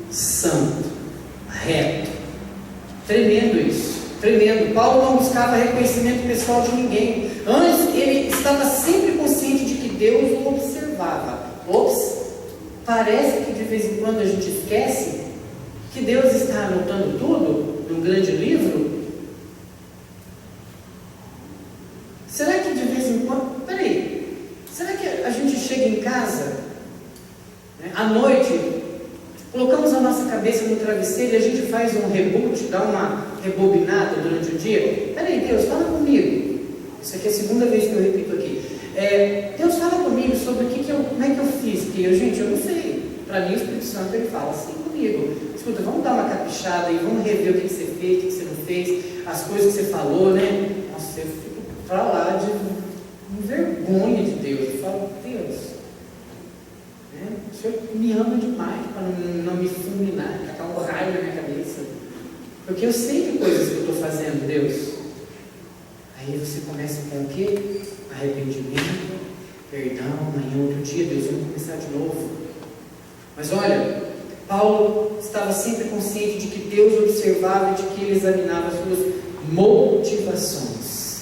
santo, reto. Tremendo isso, tremendo. Paulo não buscava reconhecimento pessoal de ninguém. Antes, ele estava sempre consciente de que Deus o observava. Ops, parece que de vez em quando a gente esquece que Deus está anotando tudo num grande livro. Será que de vez em quando... Peraí, será que a gente chega em casa, né, à noite, colocamos a nossa cabeça no travesseiro e a gente faz um reboot, dá uma rebobinada durante o dia? Peraí, Deus, fala comigo. Isso aqui é a segunda vez que eu repito aqui. Deus fala comigo sobre como é que eu fiz. Porque eu não sei. Para mim, o Espírito Santo ele fala assim comigo. Escuta, vamos dar uma caprichada e vamos rever o que você fez, o que você não fez, as coisas que você falou, né? Nossa, eu fico para lá de vergonha de Deus. Eu falo, Deus, né? O Senhor me ama demais para não me fulminar, tacar um raio na minha cabeça. Porque eu sei que coisas que eu estou fazendo, Deus. Aí você começa com o quê? Arrependimento, perdão, amanhã outro dia, Deus, vamos começar de novo. Mas olha, Paulo estava sempre consciente de que Deus observava e de que ele examinava as suas motivações.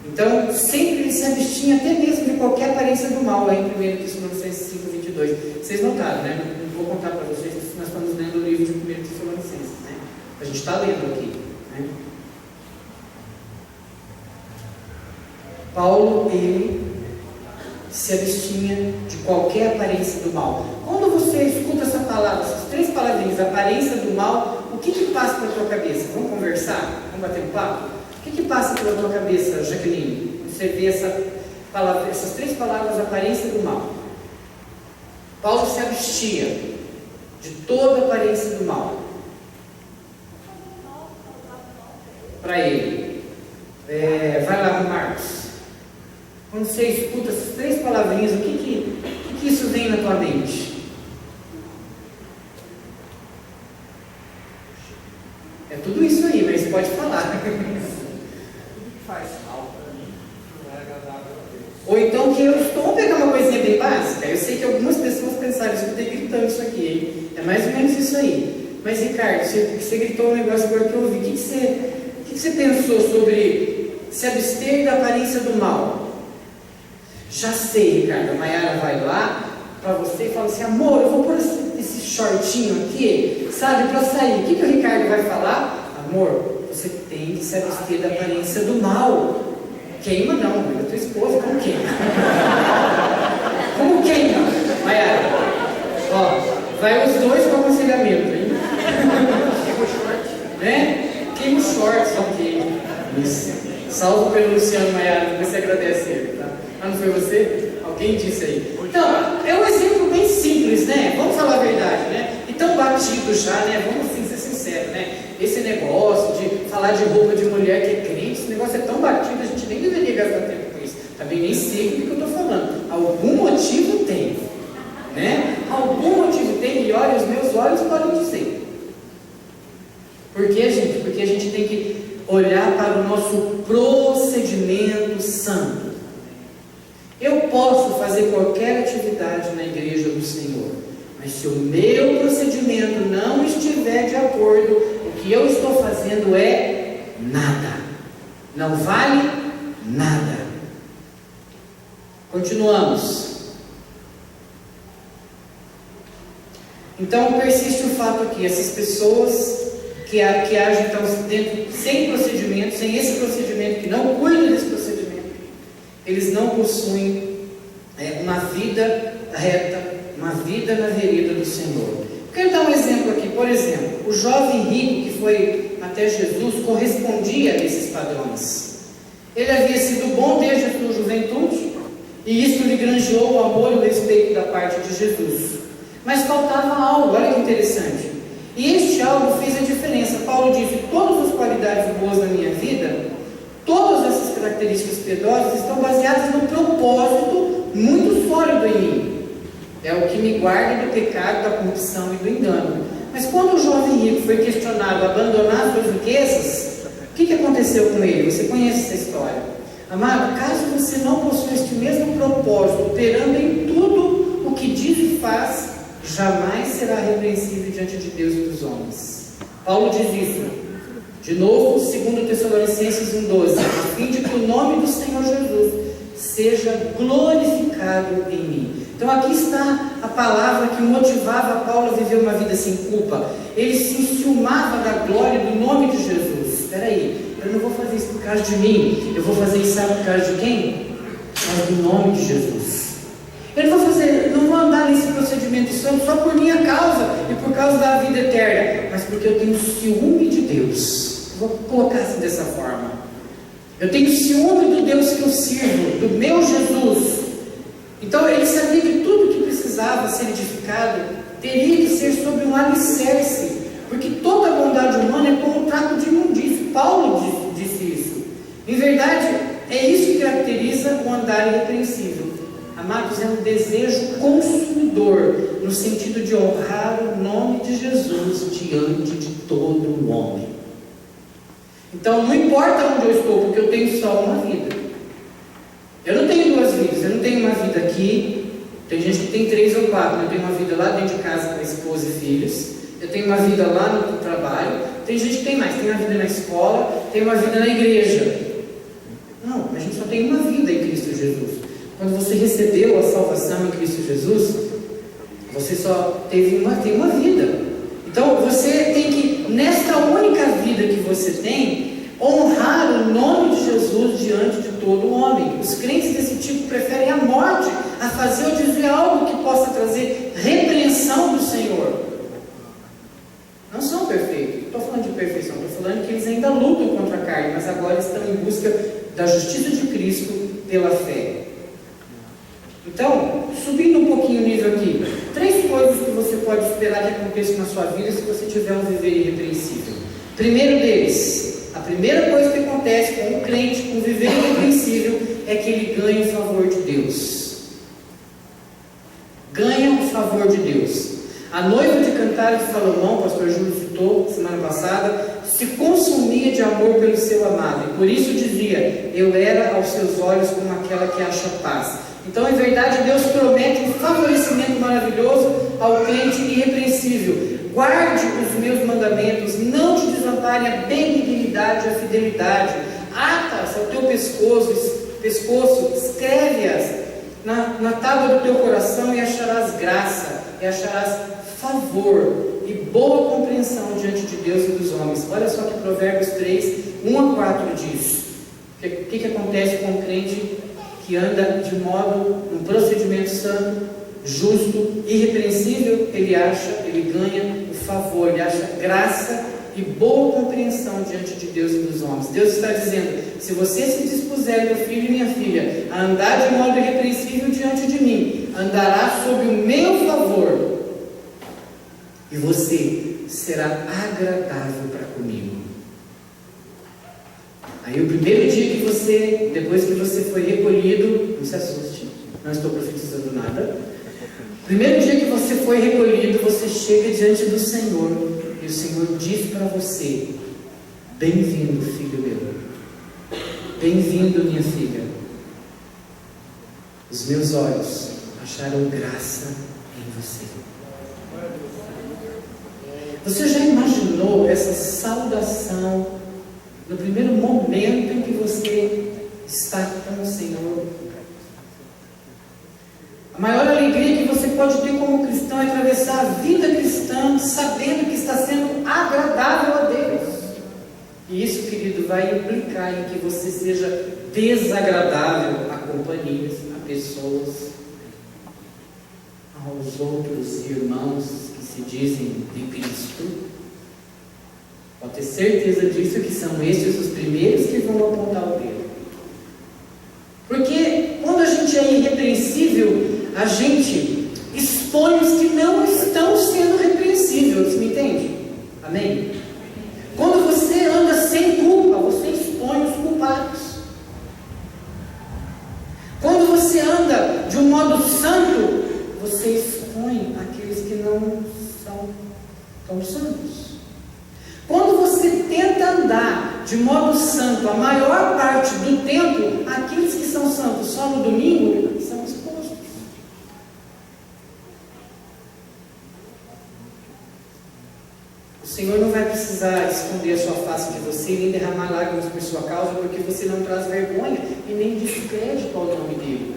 Então, sempre ele se abstinha até mesmo de qualquer aparência do mal, lá em 1 Tessalonicenses 5:22. Vocês notaram, né? Não vou contar para vocês, nós estamos lendo o livro de 1 Tessalonicenses, né? A gente está lendo aqui, né? Paulo, ele se abstinha de qualquer aparência do mal. Quando você escuta essa palavra, essas 3 palavrinhas, aparência do mal, o que passa pela tua cabeça? Vamos conversar? Vamos bater um papo? O que passa pela tua cabeça, Jaqueline? Você vê essas 3 palavras, aparência do mal. Paulo se abstia de toda aparência do mal. Para ele. Vai lá, Marcos. Quando você escuta essas 3 palavrinhas, o que isso vem na tua mente? É tudo isso aí, mas pode falar. Faz mal para mim, não é agradável a Deus. Ou então que vamos pegar uma coisinha bem básica. Eu sei que algumas pessoas pensaram, eu escutei gritando isso aqui, hein? É mais ou menos isso aí. Mas Ricardo, você gritou um negócio agora que eu ouvi. O que você pensou sobre se abster da aparência do mal? Já sei, Ricardo. A Mayara vai lá para você e fala assim: amor, eu vou pôr esse shortinho aqui, sabe, para sair. O que o Ricardo vai falar? Amor, você tem que se abster da aparência do mal. Queima não, mas a tua esposa como queima? Como queima? Mayara, ó, vai os dois com aconselhamento, hein? Né? Queima os shorts, ok. Isso. Salvo pelo Luciano Mayara, você agradece ele, tá? Ah, não foi você? Alguém disse aí. Então, é um exemplo bem simples, né? Vamos falar a verdade, né? E tão batido já, né? Vamos assim, ser sinceros, né? Esse negócio de falar de roupa de mulher que é crente, esse negócio é tão batido, a gente nem deveria gastar tempo com isso. Também nem sei do que eu estou falando. Algum motivo tem, né? Algum motivo tem, e olha, os meus olhos podem dizer. Por quê, gente? Porque a gente tem que olhar para o nosso procedimento santo. Eu posso fazer qualquer atividade na igreja do Senhor, mas se o meu procedimento não estiver de acordo, o que eu estou fazendo é nada. Não vale nada. Continuamos. Então persiste o fato aqui, essas pessoas que agem então sem procedimento, sem esse procedimento, que não cuidam desse procedimento, eles não possuem uma vida reta, uma vida na vereda do Senhor. Eu quero dar um exemplo aqui. Por exemplo, o jovem rico que foi até Jesus correspondia a esses padrões. Ele havia sido bom desde a sua juventude, e isso lhe granjeou o amor e o respeito da parte de Jesus. Mas faltava algo, olha que interessante. E este algo fez a diferença. Paulo disse: todas as qualidades boas da minha vida, todas essas características piedosas estão baseadas num propósito muito sólido em mim. É o que me guarda do pecado, da corrupção e do engano. Mas quando o jovem rico foi questionado a abandonar suas riquezas, o que aconteceu com ele? Você conhece essa história. Amado, caso você não possua este mesmo propósito, operando em tudo o que diz e faz, jamais será repreensível diante de Deus e dos homens. Paulo diz isso. De novo, 2 Tessalonicenses 1,12, a fim de que o nome do Senhor Jesus seja glorificado em mim. Então aqui está a palavra que motivava Paulo a viver uma vida sem culpa. Ele se enciumava da glória do nome de Jesus. Espera aí, eu não vou fazer isso por causa de mim, eu vou fazer isso, sabe, por causa de quem? Por causa do nome de Jesus. Eu não vou andar nesse procedimento santo só por minha causa e por causa da vida eterna, mas porque eu tenho ciúme de Deus. Vou colocar assim dessa forma. Eu tenho ciúme do Deus que eu sirvo, do meu Jesus. Então ele sabia que tudo que precisava ser edificado teria que ser sobre um alicerce, porque toda a bondade humana é como um trapo de imundície. Paulo disse isso. Em verdade, é isso que caracteriza o andar irrepreensível. Amados, é um desejo consumidor, no sentido de honrar o nome de Jesus diante de todo o homem. Então, não importa onde eu estou, porque eu tenho só uma vida. Eu não tenho duas vidas, eu não tenho uma vida aqui. Tem gente que tem 3 ou 4. Eu tenho uma vida lá dentro de casa com a esposa e filhos. Eu tenho uma vida lá no trabalho. Tem gente que tem mais, tem uma vida na escola, tem uma vida na igreja. Não, a gente só tem uma vida em Cristo Jesus. Quando você recebeu a salvação em Cristo Jesus, você só tem uma vida. Então você tem que, nesta única vida que você tem, honrar o nome de Jesus diante de todo homem. Os crentes desse tipo preferem a morte a fazer ou dizer algo que possa trazer repreensão do Senhor. Não são perfeitos. Não estou falando de perfeição, estou falando que eles ainda lutam contra a carne, mas agora estão em busca da justiça de Cristo pela fé. Então, subindo um pouquinho o nível aqui, 3 coisas que você pode esperar que aconteçam na sua vida se você tiver um viver irrepreensível. Primeiro deles, a primeira coisa que acontece com o crente, com o viver irrepreensível, é que ele ganha o favor de Deus. Ganha o favor de Deus. A noiva de Cantares de Salomão, o pastor Júlio citou semana passada, se consumia de amor pelo seu amado, e por isso dizia: eu era aos seus olhos como aquela que acha paz. Então, em verdade, Deus promete um favorecimento maravilhoso ao crente irrepreensível. Guarde os meus mandamentos, não te desampare a benignidade e a fidelidade. Ata-as ao teu pescoço, escreve-as na tábua do teu coração, e acharás graça, e acharás favor e boa compreensão diante de Deus e dos homens. Olha só que Provérbios 3, 1-4 diz. O que acontece com o crente que anda de modo, num procedimento santo, justo, irrepreensível? Ele ganha o favor, ele acha graça e boa compreensão diante de Deus e dos homens. Deus está dizendo: se você se dispuser, meu filho e minha filha, a andar de modo irrepreensível diante de mim, andará sob o meu favor, e você será agradável para comigo. Aí o primeiro dia que você, depois que você foi recolhido, não se assuste, não estou profetizando nada. Primeiro dia que você foi recolhido, você chega diante do Senhor, e o Senhor diz para você: bem-vindo, filho meu, bem-vindo, minha filha. Os meus olhos acharam graça em você. Você já imaginou essa saudação no primeiro momento em que você está com o Senhor? A maior alegria que você pode ter como cristão é atravessar a vida cristã sabendo que está sendo agradável a Deus. E isso, querido, vai implicar em que você seja desagradável a companhias, a pessoas, aos outros irmãos que se dizem de Cristo. Pode ter certeza disso, que são estes os primeiros que vão apontar o dedo. Porque quando a gente é irrepreensível, a gente expõe os que não estão sendo repreensíveis, me entende? Amém? Quando você anda sem culpa, você expõe os culpados. Quando você anda de um modo santo, você expõe aqueles que não são tão santos. Quando você tenta andar de modo santo a maior parte do tempo, aqueles que são santos só no domingo são expostos. O Senhor não vai precisar esconder a sua face de você, nem derramar lágrimas por sua causa, porque você não traz vergonha e nem descrédito ao nome dele.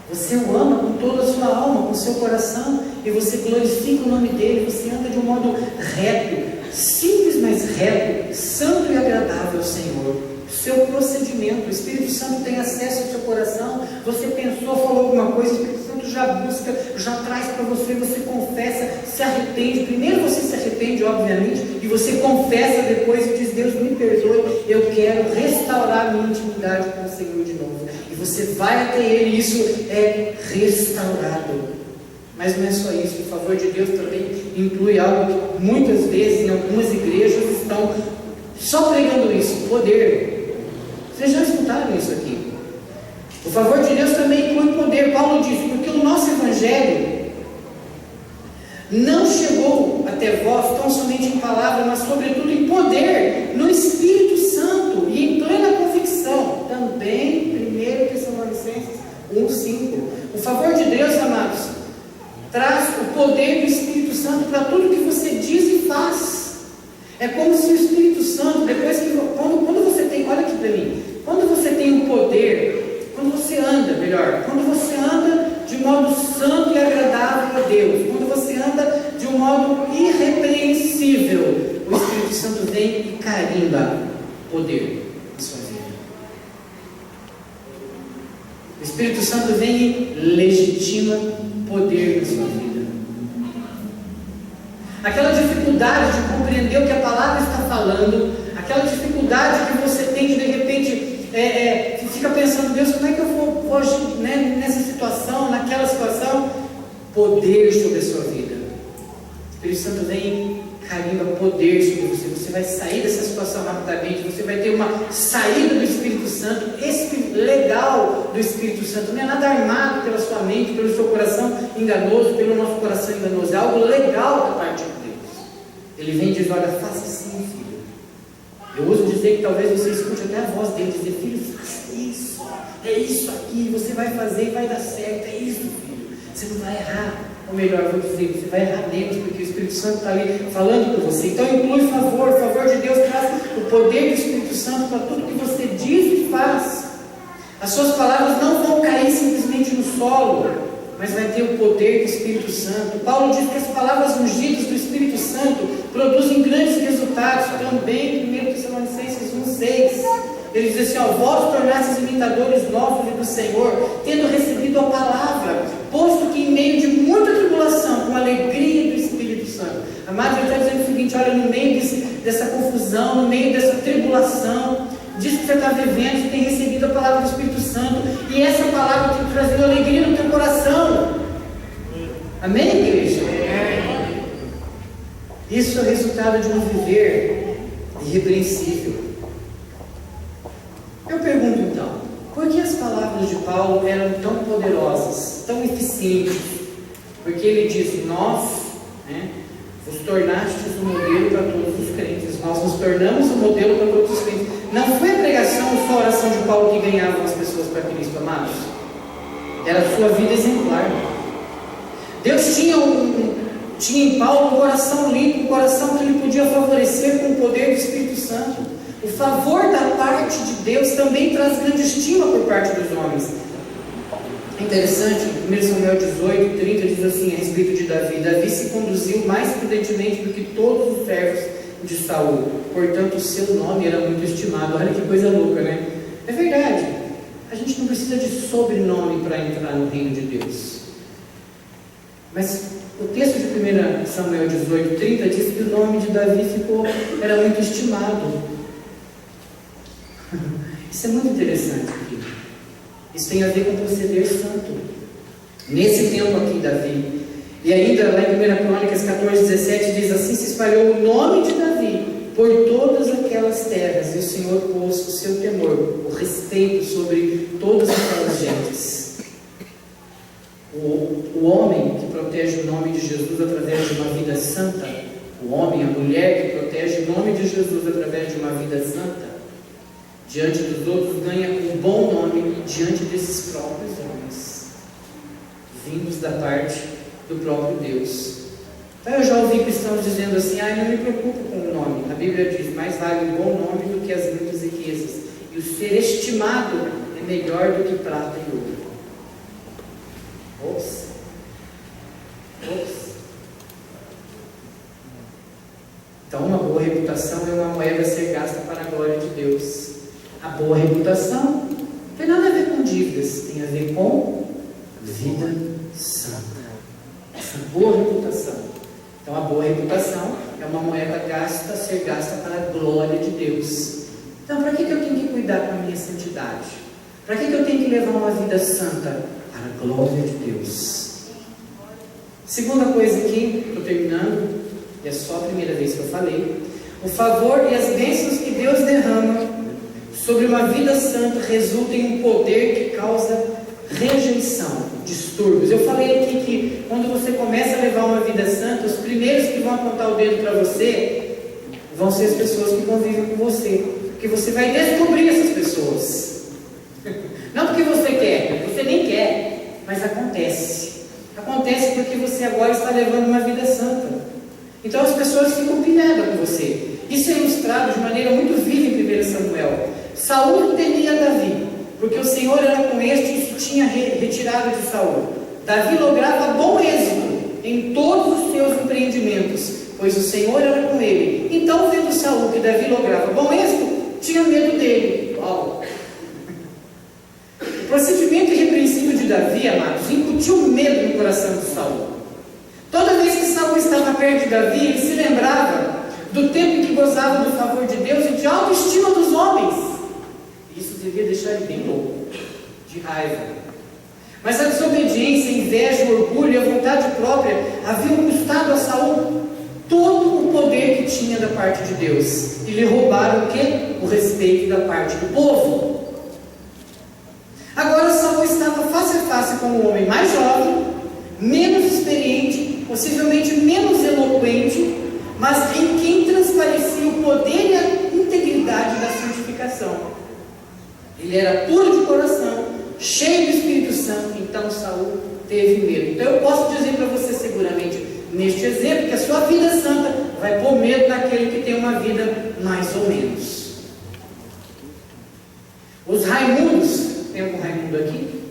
Você o ama com toda a sua alma, com o seu coração, e você glorifica o nome dele. Você anda de um modo reto, simples, mas reto, santo e agradável ao Senhor. O seu procedimento, o Espírito Santo tem acesso ao seu coração. Você pensou, falou alguma coisa, o Espírito Santo já busca, já traz para você, você confessa, se arrepende. Primeiro você se arrepende, obviamente, e você confessa depois e diz: Deus, me perdoe, eu quero restaurar a minha intimidade com o Senhor de novo. E você vai até Ele, e isso é restaurado. Mas não é só isso, o favor de Deus também inclui algo que muitas vezes em algumas igrejas estão só pregando isso: poder. Vocês já escutaram isso aqui? O favor de Deus também inclui poder. Paulo diz: porque o nosso Evangelho não chegou até vós tão somente em palavra, mas sobretudo em poder, no Espírito Santo e em plena convicção. Também 1 Tessalonicenses 1:5. O favor de Deus, amados, traz o poder do Espírito Santo para tudo que você diz e faz. É como se o Espírito Santo, depois que quando você tem, olha aqui para mim, quando você tem o poder, quando você anda de modo santo e agradável a Deus, quando você anda de um modo irrepreensível, o Espírito Santo vem e carimba poder na sua vida. O Espírito Santo vem e legitima poder na sua vida. Aquela dificuldade de compreender o que a palavra está falando, aquela dificuldade que você tem de repente fica pensando: Deus, como é que eu vou agir, né, nessa situação, naquela situação? Poder sobre a sua vida. O Espírito Santo vem e carimba poder sobre você. Você vai sair dessa situação rapidamente. Você vai ter uma saída do Espírito Santo, legal do Espírito Santo. Não é nada armado pela sua mente, pelo seu coração enganoso, pelo nosso coração enganoso. É algo legal da parte de Deus. Ele vem e diz: olha, faça assim, filho. Eu uso dizer que talvez você escute até a voz dele dizer: filho, faça isso, é isso aqui, você vai fazer e vai dar certo, é isso, filho, você não vai errar. Ou melhor, eu vou dizer, você vai errar menos, porque o Espírito Santo está ali falando com você. Então inclui favor. O favor de Deus traz o poder do Espírito Santo para tudo que você diz e faz. As suas palavras não vão cair simplesmente no solo, mas vai ter o poder do Espírito Santo. Paulo diz que as palavras ungidas do Espírito Santo produzem grandes resultados. Também 1 Tessalonicenses 1:6. Ele diz assim: vós tornastes imitadores nossos e do Senhor, tendo recebido a palavra, posto que em meio de muita tribulação, com alegria do Espírito Santo. Amado, ele está dizendo o seguinte: olha, no meio dessa confusão, no meio dessa tribulação, diz que você está vivendo, você tem recebido a palavra do Espírito Santo, e essa palavra tem trazido alegria no teu coração. Amém, igreja? Isso é o resultado de um viver irrepreensível. Eu pergunto então, por que as palavras de Paulo eram tão poderosas, tão eficientes? Porque ele diz: nós, vos tornastes um modelo para todos os crentes. Nós nos tornamos um modelo para todos os crentes. Não foi a pregação ou só a oração de Paulo que ganhavam as pessoas para Cristo, amados. Era a sua vida exemplar. Deus tinha em Paulo um coração limpo, um coração que ele podia favorecer com o poder do Espírito Santo. O favor da parte de Deus também traz grande estima por parte dos homens. É interessante, 1 Samuel 18:30 diz assim a respeito de Davi: Davi se conduziu mais prudentemente do que todos os servos de Saul, portanto o seu nome era muito estimado. Olha que coisa louca, né? É verdade, a gente não precisa de sobrenome para entrar no reino de Deus. Mas o texto de 1 Samuel 18:30 diz que o nome de Davi era muito estimado. Isso é muito interessante aqui. Isso tem a ver com proceder santo. Nesse tempo aqui, Davi, e ainda lá em 1 Crônicas 14:17 diz assim: se espalhou o nome de Davi por todas aquelas terras, e o Senhor pôs o seu temor, o respeito sobre todas aquelas gentes. O homem que protege o nome de Jesus através de uma vida santa, o homem, a mulher que protege o nome de Jesus através de uma vida santa, diante dos outros ganha um bom nome diante desses próprios homens, vindos da parte do próprio Deus. Então eu já ouvi cristãos dizendo assim: não me preocupo com o nome. A Bíblia diz: mais vale um bom nome do que as muitas riquezas, e o ser estimado é melhor do que prata e ouro. Ops. Então uma boa reputação é uma moeda a ser gasta para a glória de Deus. A boa reputação não tem nada a ver com dívidas, tem a ver com vida santa. Essa boa reputação. Então a boa reputação é uma moeda gasta a ser gasta para a glória de Deus. Então para que eu tenho que cuidar com a minha santidade? Para que eu tenho que levar uma vida santa? Para a glória de Deus. Segunda coisa aqui, estou terminando, e é só a primeira vez que eu falei. O favor e as bênçãos que Deus derrama sobre uma vida santa resultam em um poder que causa rejeição, distúrbios. Eu falei aqui que quando você começa a levar uma vida santa, os primeiros que vão apontar o dedo para você vão ser as pessoas que convivem com você, porque você vai descobrir essas pessoas. Não porque você quer, você nem quer, mas acontece. Acontece porque você agora está levando uma vida santa. Então as pessoas ficam pilhadas com você. Isso é ilustrado de maneira muito viva em 1 Samuel. Saul temia Davi, porque o Senhor era com este e se tinha retirado de Saul. Davi lograva bom êxito em todos os seus empreendimentos, pois o Senhor era com ele. Então, vendo Saul que Davi lograva bom êxito, tinha medo dele. Uau! O procedimento irrepreensível de Davi, amados, incutiu medo no coração de Saul. Toda vez que Saul estava perto de Davi, ele se lembrava do tempo em que gozava do favor de Deus e de autoestima dos homens. Isso devia deixar ele bem louco, de raiva. Mas a desobediência, a inveja, o orgulho e a vontade própria haviam custado a Saul todo o poder que tinha da parte de Deus e lhe roubaram o quê? O respeito da parte do povo. Agora Saul estava face a face com um homem mais jovem, menos experiente, possivelmente menos eloquente, mas em quem transparecia o poder e a integridade da santificação. Ele era puro de coração, cheio do Espírito Santo, então Saul teve medo. Então eu posso dizer para você seguramente, neste exemplo, que a sua vida santa vai pôr medo naquele que tem uma vida mais ou menos. Os Raimundos, tem algum Raimundo aqui?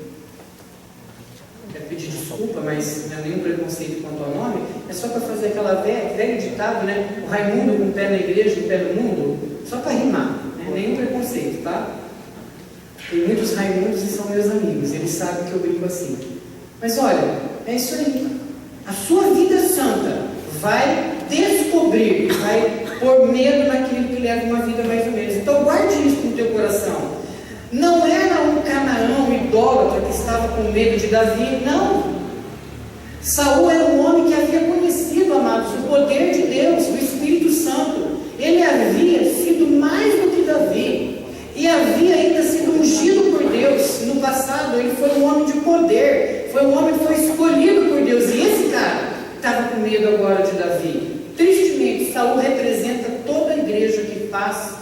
Quero pedir desculpa, mas não é nenhum preconceito quanto ao nome, é só para fazer aquela velho ditado, né? O Raimundo com um pé na igreja e um pé no mundo, só para rimar, né? Nenhum preconceito, tá? Tem muitos Raimundos e são meus amigos, eles sabem que eu brinco assim. Mas olha, é isso aí. A sua vida santa vai descobrir, vai pôr medo naquilo que leva uma vida mais ou menos. Então guarde isso no teu coração. Não era um Canaão idólatra que estava com medo de Davi, não. Saul era um homem que havia conhecido, amados, o poder de Deus, o Espírito Santo. Ele havia sido mais do que Davi e havia ainda sido ungido por Deus. No passado ele foi um homem de poder, foi um homem que foi escolhido por Deus, e esse cara estava com medo agora de Davi. Tristemente, Saul representa toda a igreja que faz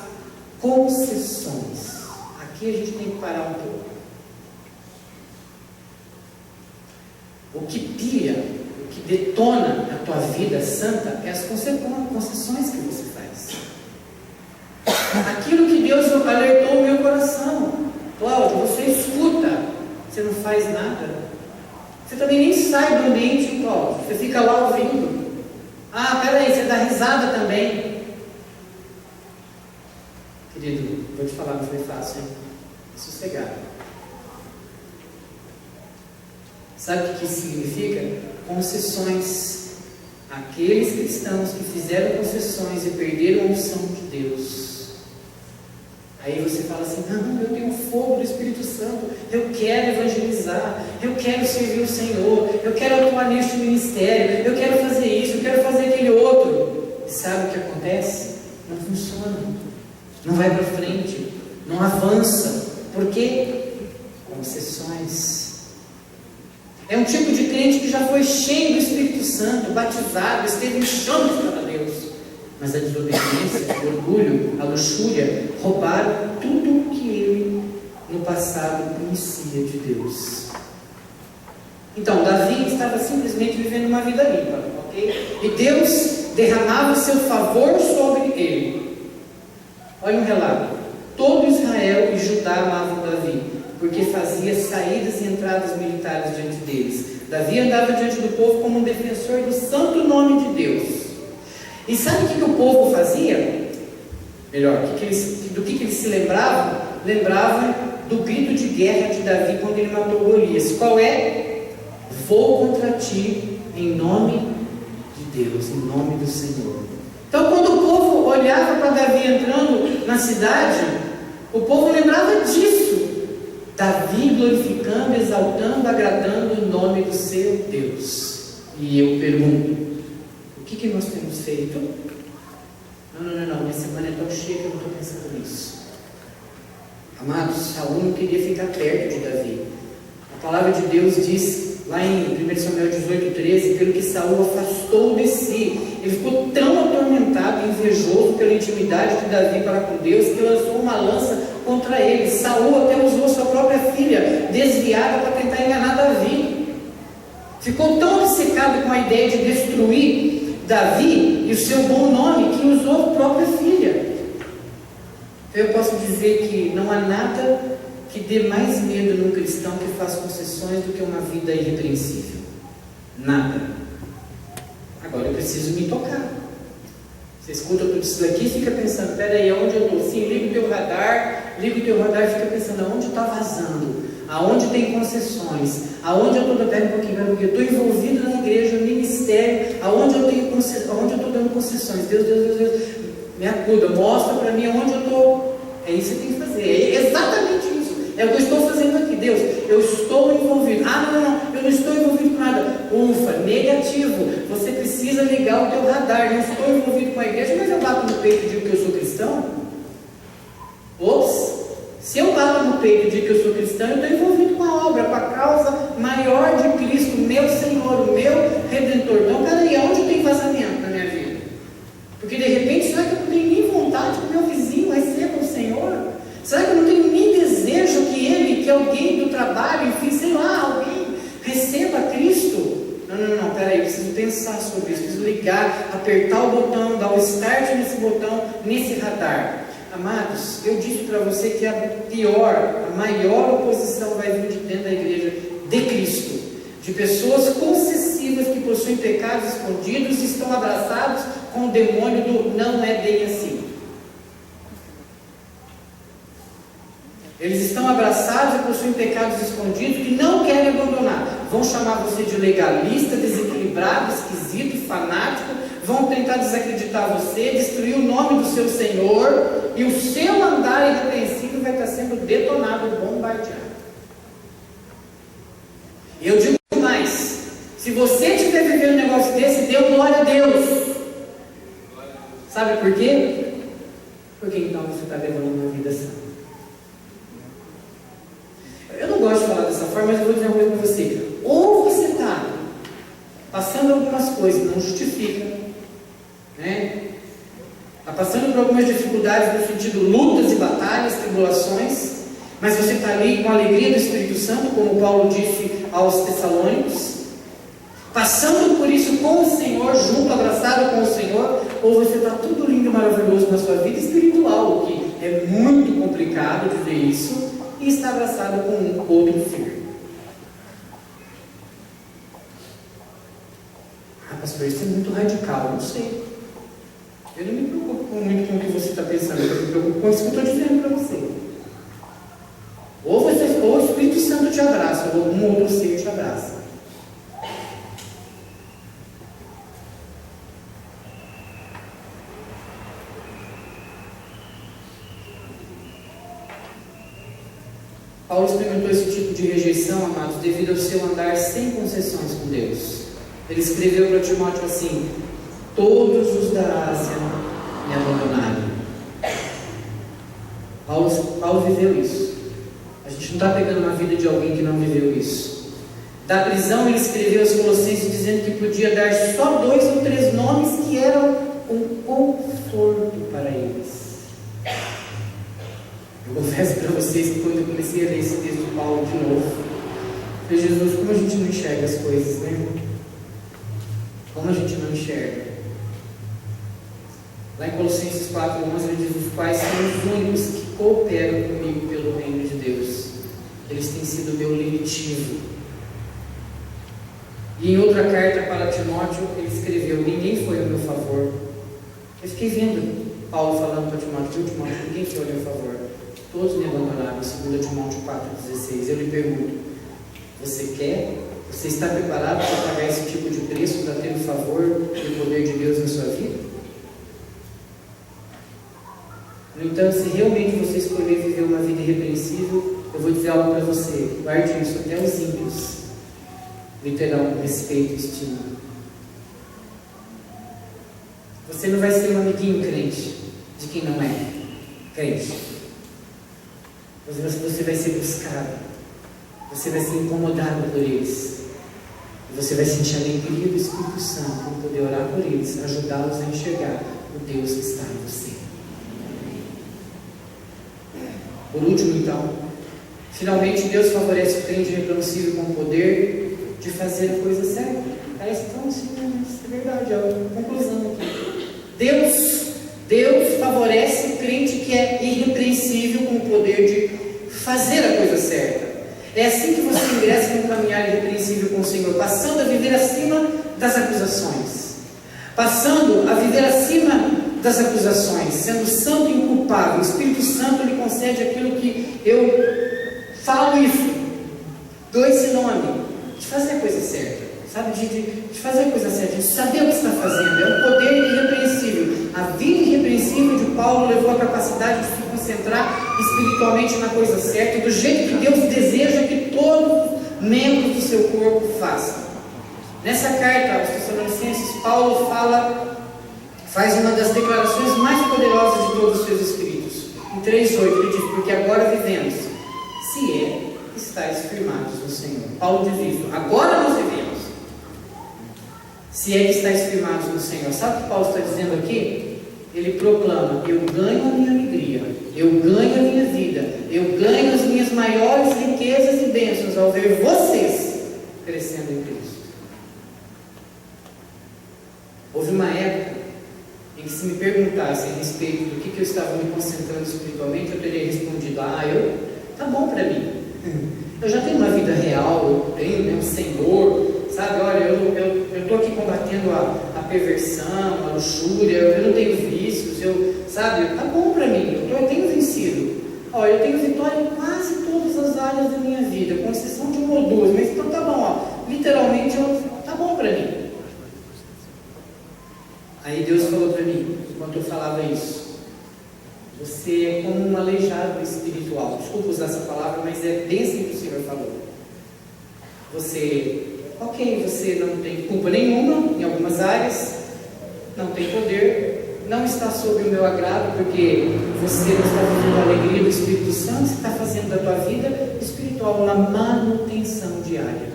concessões. Aqui a gente tem que parar um pouco. O que pilha, o que detona a tua vida santa é as concessões que você faz. Aquilo que Deus alertou o meu coração. Cláudio, você escuta, você não faz nada. Você também nem sai do ambiente, Cláudio. Você fica lá ouvindo. Ah, peraí, você dá risada também. Querido, vou te falar, não foi fácil, hein? Sossegado. Sabe o que isso significa? Concessões. Aqueles cristãos que fizeram concessões e perderam a unção de Deus. Aí você fala assim, não, eu tenho fogo do Espírito Santo, eu quero evangelizar, eu quero servir o Senhor, eu quero atuar neste ministério, eu quero fazer isso, eu quero fazer aquele outro. E sabe o que acontece? Não funciona, não vai para frente, não avança. Por quê? Concessões. É um tipo de crente que já foi cheio do Espírito Santo, batizado, esteve em chamas para Deus. Mas a desobediência, o orgulho, a luxúria, roubaram tudo que ele, no passado, conhecia de Deus. Então, Davi estava simplesmente vivendo uma vida limpa, ok? E Deus derramava o seu favor sobre ele. Olha um relato. Todo Israel e Judá amavam Davi, porque fazia saídas e entradas militares diante deles. Davi andava diante do povo como um defensor do santo nome de Deus. E sabe o que o povo fazia? Melhor, do que eles se lembravam? Lembravam do grito de guerra de Davi quando ele matou Golias. Qual é? vou contra ti em nome de Deus, em nome do Senhor. Então, quando o povo olhava para Davi entrando na cidade, o povo lembrava disso. Davi glorificando, exaltando, agradando o nome do seu Deus. E eu pergunto, o que nós temos feito? Não, minha semana é tão cheia que eu não estou pensando nisso. Amados, Saul não queria ficar perto de Davi. A palavra de Deus diz, lá em 1 Samuel 18,13, pelo que Saul afastou de si. Ele ficou tão atormentado, invejoso pela intimidade de Davi para com Deus, que lançou uma lança contra ele. Saul até usou sua própria filha desviada para tentar enganar Davi. Ficou tão obcecado com a ideia de destruir Davi e o seu bom nome, que usou a própria filha. Eu posso dizer que não há nada que dê mais medo num cristão que faz concessões do que uma vida irrepreensível. Nada. Agora eu preciso me tocar. Você escuta tudo isso daqui e fica pensando, peraí, aonde eu estou? Sim, liga o teu radar e fica pensando, aonde está vazando? Aonde tem concessões? Aonde eu estou dando porque eu estou envolvido na igreja, no ministério, aonde eu estou dando concessões? Deus, me acuda, mostra para mim aonde eu estou. É isso que tem que fazer, é exatamente isso. É o que eu estou fazendo aqui. Deus, eu estou envolvido. Não, eu não estou envolvido com nada. Ufa, negativo. Você precisa ligar o teu radar. Não estou envolvido com a igreja, mas eu bato no peito e digo que eu sou cristão? Ops! Se eu bato no peito e digo que eu sou cristão, eu estou envolvido com a obra, com a causa maior de Cristo, meu Senhor, o meu Redentor. Então, peraí, aonde tem vazamento na minha vida? Porque de repente, será que eu não tenho nem vontade que o meu vizinho receba o Senhor? Será que eu não tenho nem desejo que alguém do trabalho, enfim, sei lá, alguém receba Cristo? Não, peraí, eu preciso pensar sobre isso, preciso ligar, apertar o botão, dar o start nesse botão, nesse radar. Amados, eu disse para você que a maior oposição vai vir de dentro da igreja de Cristo, de pessoas concessivas que possuem pecados escondidos e estão abraçados com o demônio do não é bem assim. Eles estão abraçados e possuem pecados escondidos que não querem abandonar. Vão chamar você de legalista, desequilibrado, esquisito, fanático. Vão tentar desacreditar você, destruir o nome do seu Senhor, e o seu andar irrepreensível vai estar sendo detonado, bombardeado. Eu digo mais: se você estiver vivendo um negócio desse, dê glória a Deus. Sabe por quê? Porque então você está levando uma vida santa. Eu não gosto de falar dessa forma, mas eu vou dizer uma coisa para você. Ou você está passando algumas coisas, não justifica, né? Está passando por algumas dificuldades no sentido lutas e batalhas, tribulações, mas você está ali com a alegria do Espírito Santo, como Paulo disse aos Tessalônicos, passando por isso com o Senhor, junto, abraçado com o Senhor, ou você está tudo lindo e maravilhoso na sua vida espiritual, o que é muito complicado dizer isso, e está abraçado com um outro firme. Pastor, isso é muito radical, não sei. Eu não me preocupo muito com o que você está pensando, eu me preocupo com isso que eu estou dizendo para você. Ou o Espírito Santo te abraça, ou algum outro ser te abraça. Paulo experimentou esse tipo de rejeição, amados, devido ao seu andar sem concessões com Deus. Ele escreveu para Timóteo assim: todos os da Ásia me abandonaram. Paulo viveu isso. A gente não está pegando uma vida de alguém que não viveu isso. Da prisão ele escreveu aos Colossenses dizendo que podia dar só 2 ou 3 nomes que eram um conforto para eles. Eu confesso para vocês que quando eu comecei a ler esse texto de Paulo de novo, eu falei: Jesus, como a gente não enxerga as coisas, né? Como a gente não enxerga? Lá em Colossenses 4:11 ele diz: os quais são os únicos que cooperam comigo pelo reino de Deus. Eles têm sido meu lenitivo. E em outra carta para Timóteo ele escreveu: ninguém foi ao meu favor. Eu fiquei vendo Paulo falando para Timóteo: ninguém foi ao meu favor, todos me abandonaram. 2 Timóteo 4,16. Eu lhe pergunto: você quer Você está preparado para pagar esse tipo de preço para ter o favor e o poder de Deus na sua vida? No entanto, se realmente você escolher viver uma vida irrepreensível, eu vou dizer algo para você: guarde isso, até os ímpios lhe terão respeito e estima. Você não vai ser um amiguinho crente de quem não é crente. Você vai ser buscado, você vai ser incomodado por eles, e você vai sentir a alegria do Espírito Santo em poder orar por eles, ajudá-los a enxergar o Deus que está em você. Por último, então, finalmente Deus favorece o crente irrepreensível com o poder de fazer a coisa certa. Parece tão assim, mas é verdade, é a conclusão aqui. Deus favorece o crente que é irrepreensível com o poder de fazer a coisa certa. É assim que você ingressa no caminhar irrepreensível com o Senhor, passando a viver acima das acusações, passando a viver acima das acusações, sendo santo e inculpável. O Espírito Santo lhe concede aquilo que eu falo isso, dou esse nome, de fazer a coisa certa, sabe? De fazer a coisa certa, de saber o que está fazendo. É um poder irrepreensível. A vida irrepreensível de Paulo levou a capacidade de se concentrar espiritualmente na coisa certa, do jeito que Deus deseja que todos os membros do seu corpo façam. Nessa carta aos Tessalonicenses, Paulo faz uma das declarações mais poderosas de todos os seus escritos. Em 3:8 ele diz: porque agora vivemos, se é que estáis firmados no Senhor. Paulo diz isso: agora nós vivemos, se é que estáis firmados no Senhor. Sabe o que Paulo está dizendo aqui? Ele proclama: eu ganho a minha alegria, eu ganho a minha vida, eu ganho as minhas maiores riquezas e bênçãos ao ver vocês crescendo em Cristo. Houve uma época em que, se me perguntassem a respeito do que eu estava me concentrando espiritualmente, eu teria respondido: tá bom para mim, eu já tenho uma vida real, eu tenho um Senhor, sabe? Olha, eu estou aqui combatendo a perversão, a luxúria, eu não tenho vícios, sabe? Tá bom para mim, eu tenho vencido. Olha, eu tenho vitória em quase todas as áreas da minha vida, com exceção de uma ou duas, mas então tá bom, literalmente, tá bom para mim. Aí Deus falou para mim, enquanto eu falava isso: você é como um aleijado espiritual. Desculpa usar essa palavra, mas é bem assim que o Senhor falou. Você não tem culpa nenhuma em algumas áreas, não tem poder, não está sob o meu agrado, porque você não está vivendo a alegria do Espírito Santo, você está fazendo da tua vida espiritual uma manutenção diária.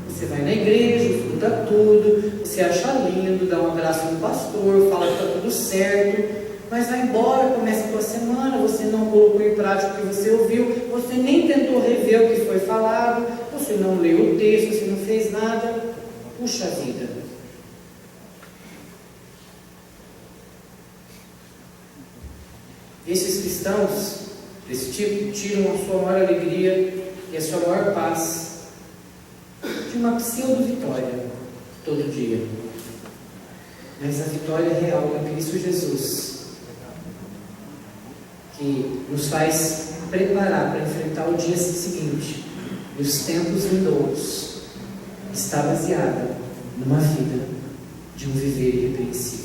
Você vai na igreja, escuta tudo, você acha lindo, dá um abraço no pastor, fala que está tudo certo, mas vai embora, começa a tua semana, você não colocou em prática o que você ouviu, você nem tentou rever o que foi falado, você não leu o texto, você não fez nada. Puxa vida! Esses cristãos desse tipo tiram a sua maior alegria e a sua maior paz de uma pseudo-vitória todo dia. Mas a vitória real é Cristo Jesus, que nos faz preparar para enfrentar o dia seguinte e os tempos vindouros, está baseada numa vida de um viver irrepreensível.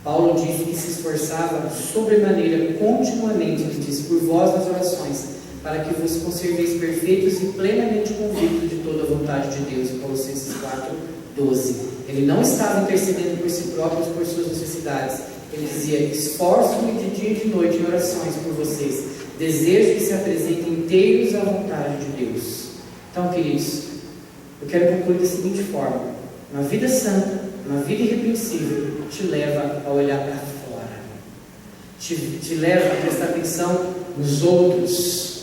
Paulo disse que se esforçava sobremaneira continuamente, ele disse, por vós nas orações, para que vos conserveis perfeitos e plenamente convictos de toda a vontade de Deus. Em Colossenses 4:12. Ele não estava intercedendo por si próprio, por suas necessidades. Ele dizia: esforço-me de dia e de noite em orações por vocês. Desejo que se apresentem inteiros à vontade de Deus. Então, queridos, eu quero concluir da seguinte forma: uma vida santa, uma vida irrepreensível, te leva a olhar para fora, te leva a prestar atenção nos outros.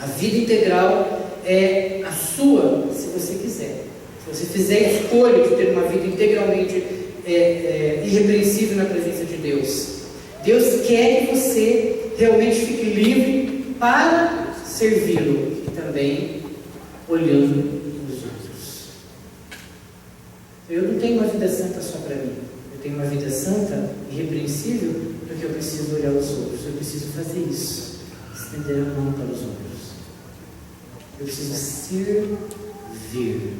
A vida integral é a sua, se você quiser. Se você fizer a escolha de ter uma vida integralmente irrepreensível na presença de Deus, Deus quer que você realmente fique livre para servi-lo e também olhando os outros. Eu não tenho uma vida santa só para mim. Eu tenho uma vida santa, irrepreensível, porque eu preciso olhar os outros. Eu preciso fazer isso, estender a mão para os outros. Eu preciso ser vir.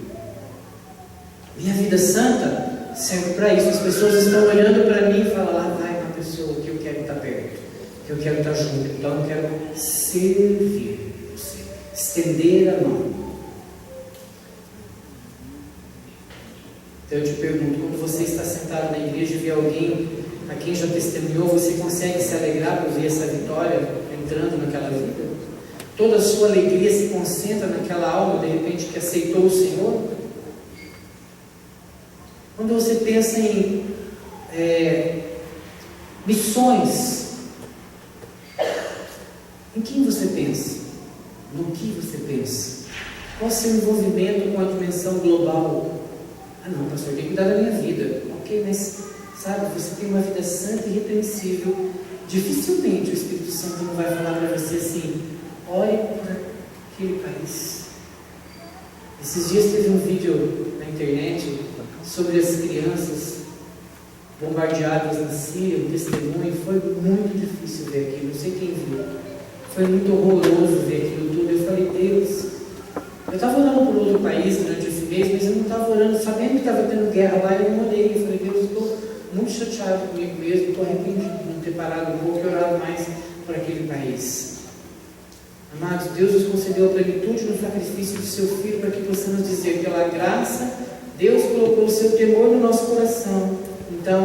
Minha vida santa serve para isso. As pessoas estão olhando para mim e falam: lá vai uma pessoa que eu quero estar perto, que eu quero estar junto. Então eu quero servir você, estender a mão. Então eu te pergunto, quando você está sentado na igreja e vê alguém a quem já testemunhou, você consegue se alegrar por ver essa vitória entrando naquela vida? Toda a sua alegria se concentra naquela alma, de repente, que aceitou o Senhor? Quando você pensa em missões, em quem você pensa? No que você pensa? Qual o seu envolvimento com a dimensão global? Ah não, pastor, tem que cuidar da minha vida. Ok, mas sabe, você tem uma vida santa e irrepreensível. Dificilmente o Espírito Santo não vai falar para você assim: ore por aquele país. Esses dias teve um vídeo na internet sobre as crianças bombardeadas na Síria, um testemunho. Foi muito difícil ver aquilo, não sei quem viu. Foi muito horroroso ver aquilo tudo. Eu falei: Deus, eu estava orando por outro país durante esse mês, mas eu não estava orando, sabendo que estava tendo guerra lá, e eu não orei. Eu falei: Deus, eu estou muito chateado comigo mesmo, estou arrependido de não ter parado um pouco e orado mais por aquele país. Amados, Deus nos concedeu a plenitude no sacrifício do seu Filho, para que possamos dizer: pela graça, Deus colocou o seu temor no nosso coração. Então,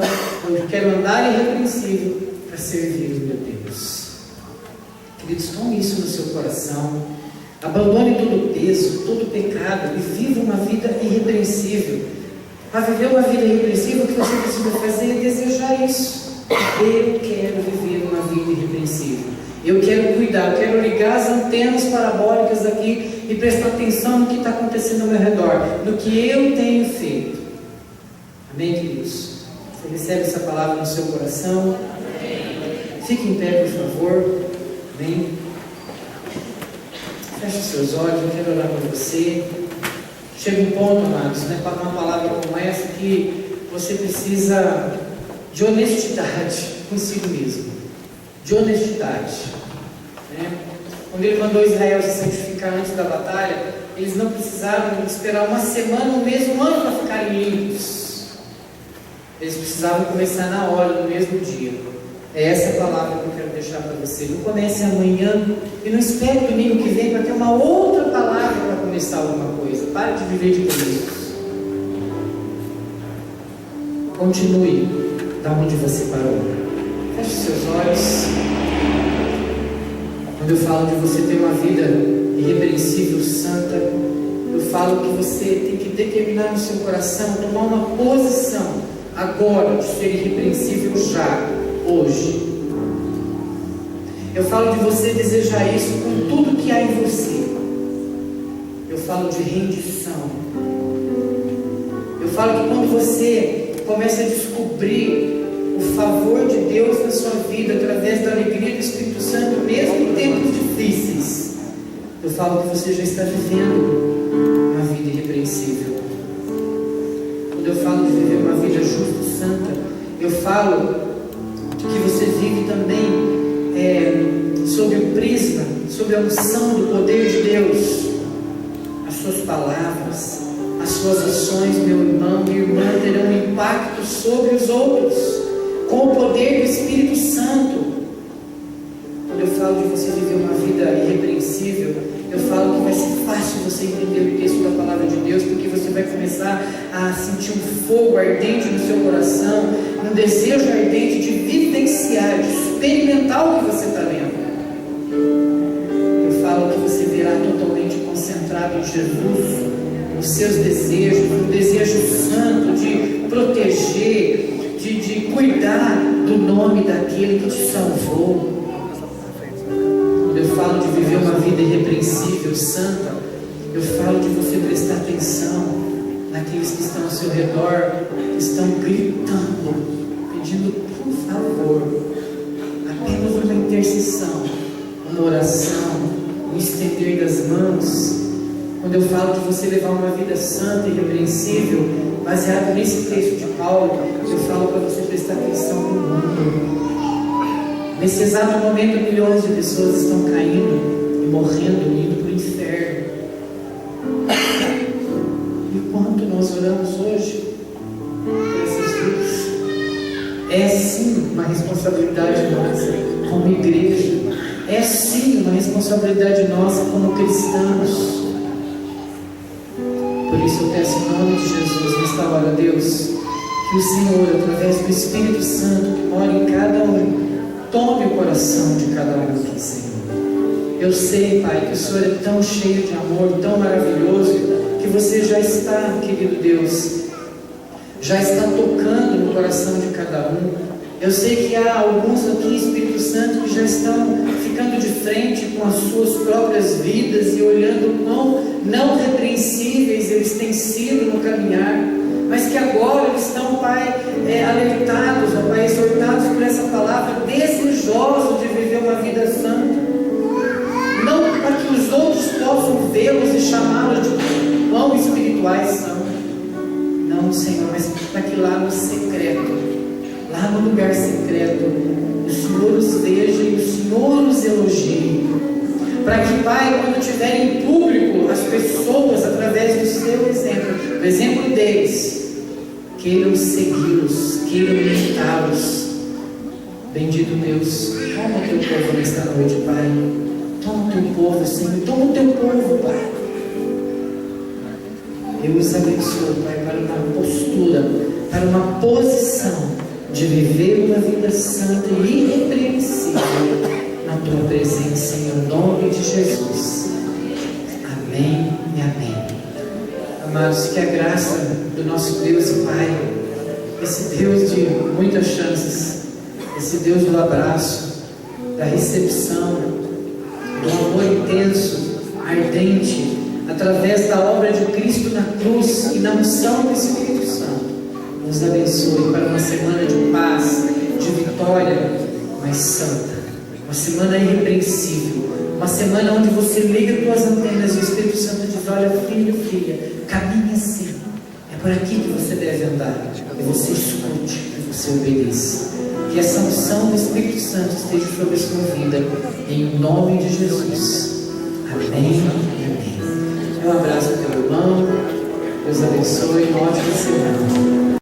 eu quero andar irrepreensível para servir o meu Deus. Queridos, tome isso no seu coração. Abandone todo o peso, todo o pecado e viva uma vida irrepreensível. Para viver uma vida irrepreensível, o que você precisa fazer é desejar isso. Eu quero viver uma vida irrepreensível. Eu quero cuidar, eu quero ligar as antenas parabólicas aqui e prestar atenção no que está acontecendo ao meu redor, no que eu tenho feito. Amém, queridos? Você recebe essa palavra no seu coração? Amém. Fique em pé, por favor. Amém. Feche os seus olhos, eu quero orar por você. Chega um ponto, amados, né, para uma palavra como essa, que você precisa de honestidade consigo mesmo. De honestidade. Né? Quando ele mandou Israel se santificar antes da batalha, eles não precisavam esperar uma semana, um mês, um ano para ficarem limpos. Eles precisavam começar na hora, no mesmo dia. É essa palavra que eu quero deixar para você. Não comece amanhã e não espere domingo que vem para ter uma outra palavra para começar alguma coisa. Pare de viver de começos. Continue da onde você parou. Feche seus olhos. Quando eu falo de você ter uma vida irrepreensível, santa, eu falo que você tem que determinar no seu coração, tomar uma posição agora de ser irrepreensível já, hoje. Eu falo de você desejar isso com tudo que há em você. Eu falo de rendição. Eu falo que quando você começa a descobrir o favor de Deus na sua vida, através da alegria do Espírito Santo, mesmo em tempos difíceis, eu falo que você já está vivendo uma vida irrepreensível. Quando eu falo de viver uma vida justa e santa, eu falo que você vive também sob o prisma, sob a unção do poder de Deus. As suas palavras, as suas ações, meu irmão, minha irmã, terão um impacto sobre os outros, com o poder do Espírito Santo. Quando eu falo de você viver uma vida irrepreensível, eu falo que vai ser fácil você entender o texto da palavra de Deus, porque você vai começar a sentir um fogo ardente no seu coração, um desejo ardente de vivenciar, de experimentar o que você está lendo. Eu falo que você virá totalmente concentrado em Jesus, nos seus desejos, no desejo santo de proteger, de cuidar do nome daquele que te salvou. Eu falo de viver uma vida irrepreensível, santa. Eu falo de você prestar atenção naqueles que estão ao seu redor, que estão gritando, pedindo por favor, apenas uma intercessão, uma oração, um estender das mãos. Quando eu falo de você levar uma vida santa e irrepreensível, baseado nesse texto de Paulo, eu falo para você prestar atenção no mundo. Nesse exato momento, milhões de pessoas estão caindo e morrendo, indo para o inferno. E quanto nós oramos hoje por essas vidas. É sim uma responsabilidade nossa como igreja. É sim uma responsabilidade nossa como cristãos. Por isso eu peço em nome de Jesus, nesta hora, Deus, que o Senhor, através do Espírito Santo que mora em cada um, tome o coração de cada um aqui, Senhor. Eu sei, Pai, que o Senhor é tão cheio de amor, tão maravilhoso, que você já está, querido Deus, já está tocando no coração de cada um. Eu sei que há alguns aqui, Espírito Santo, que já estão ficando de frente com as suas próprias vidas e olhando não repreensíveis eles têm sido no caminhar, mas que agora eles estão, Pai, alertados, ó Pai, exortados por essa palavra, desejosos de viver uma vida santa. Não para que os outros possam vê-los e chamá-los de quão espirituais são. Não, Senhor, mas para que lá no secreto, lá no lugar secreto, o Senhor os veja e o Senhor os elogie. Para que, Pai, quando estiver em público, as pessoas, através do seu exemplo, do exemplo deles, queiram segui-los, queiram imitá-los. Bendito Deus, toma o teu povo nesta noite, Pai. Toma o teu povo, Senhor, toma o teu povo, Pai. Eu os abençoo, Pai, para uma postura, para uma posição de viver uma vida santa e irrepreensível na tua presença, em nome de Jesus. Amém e amém. Amados, que a graça do nosso Deus e Pai, esse Deus de muitas chances, esse Deus do abraço, da recepção, do amor intenso, ardente, através da obra de Cristo na cruz e na unção do Espírito Santo, nos abençoe para uma semana de paz, de vitória, mas santa, uma semana irrepreensível, uma semana onde você liga tuas antenas e o Espírito Santo diz: olha, filho, filha, caminhe assim, é por aqui que você deve andar, e você escute, e você obedeça. Que essa unção do Espírito Santo esteja sobre a sua vida, em nome de Jesus. Amém. Amém. Um abraço ao teu irmão. Deus abençoe. Uma ótima semana.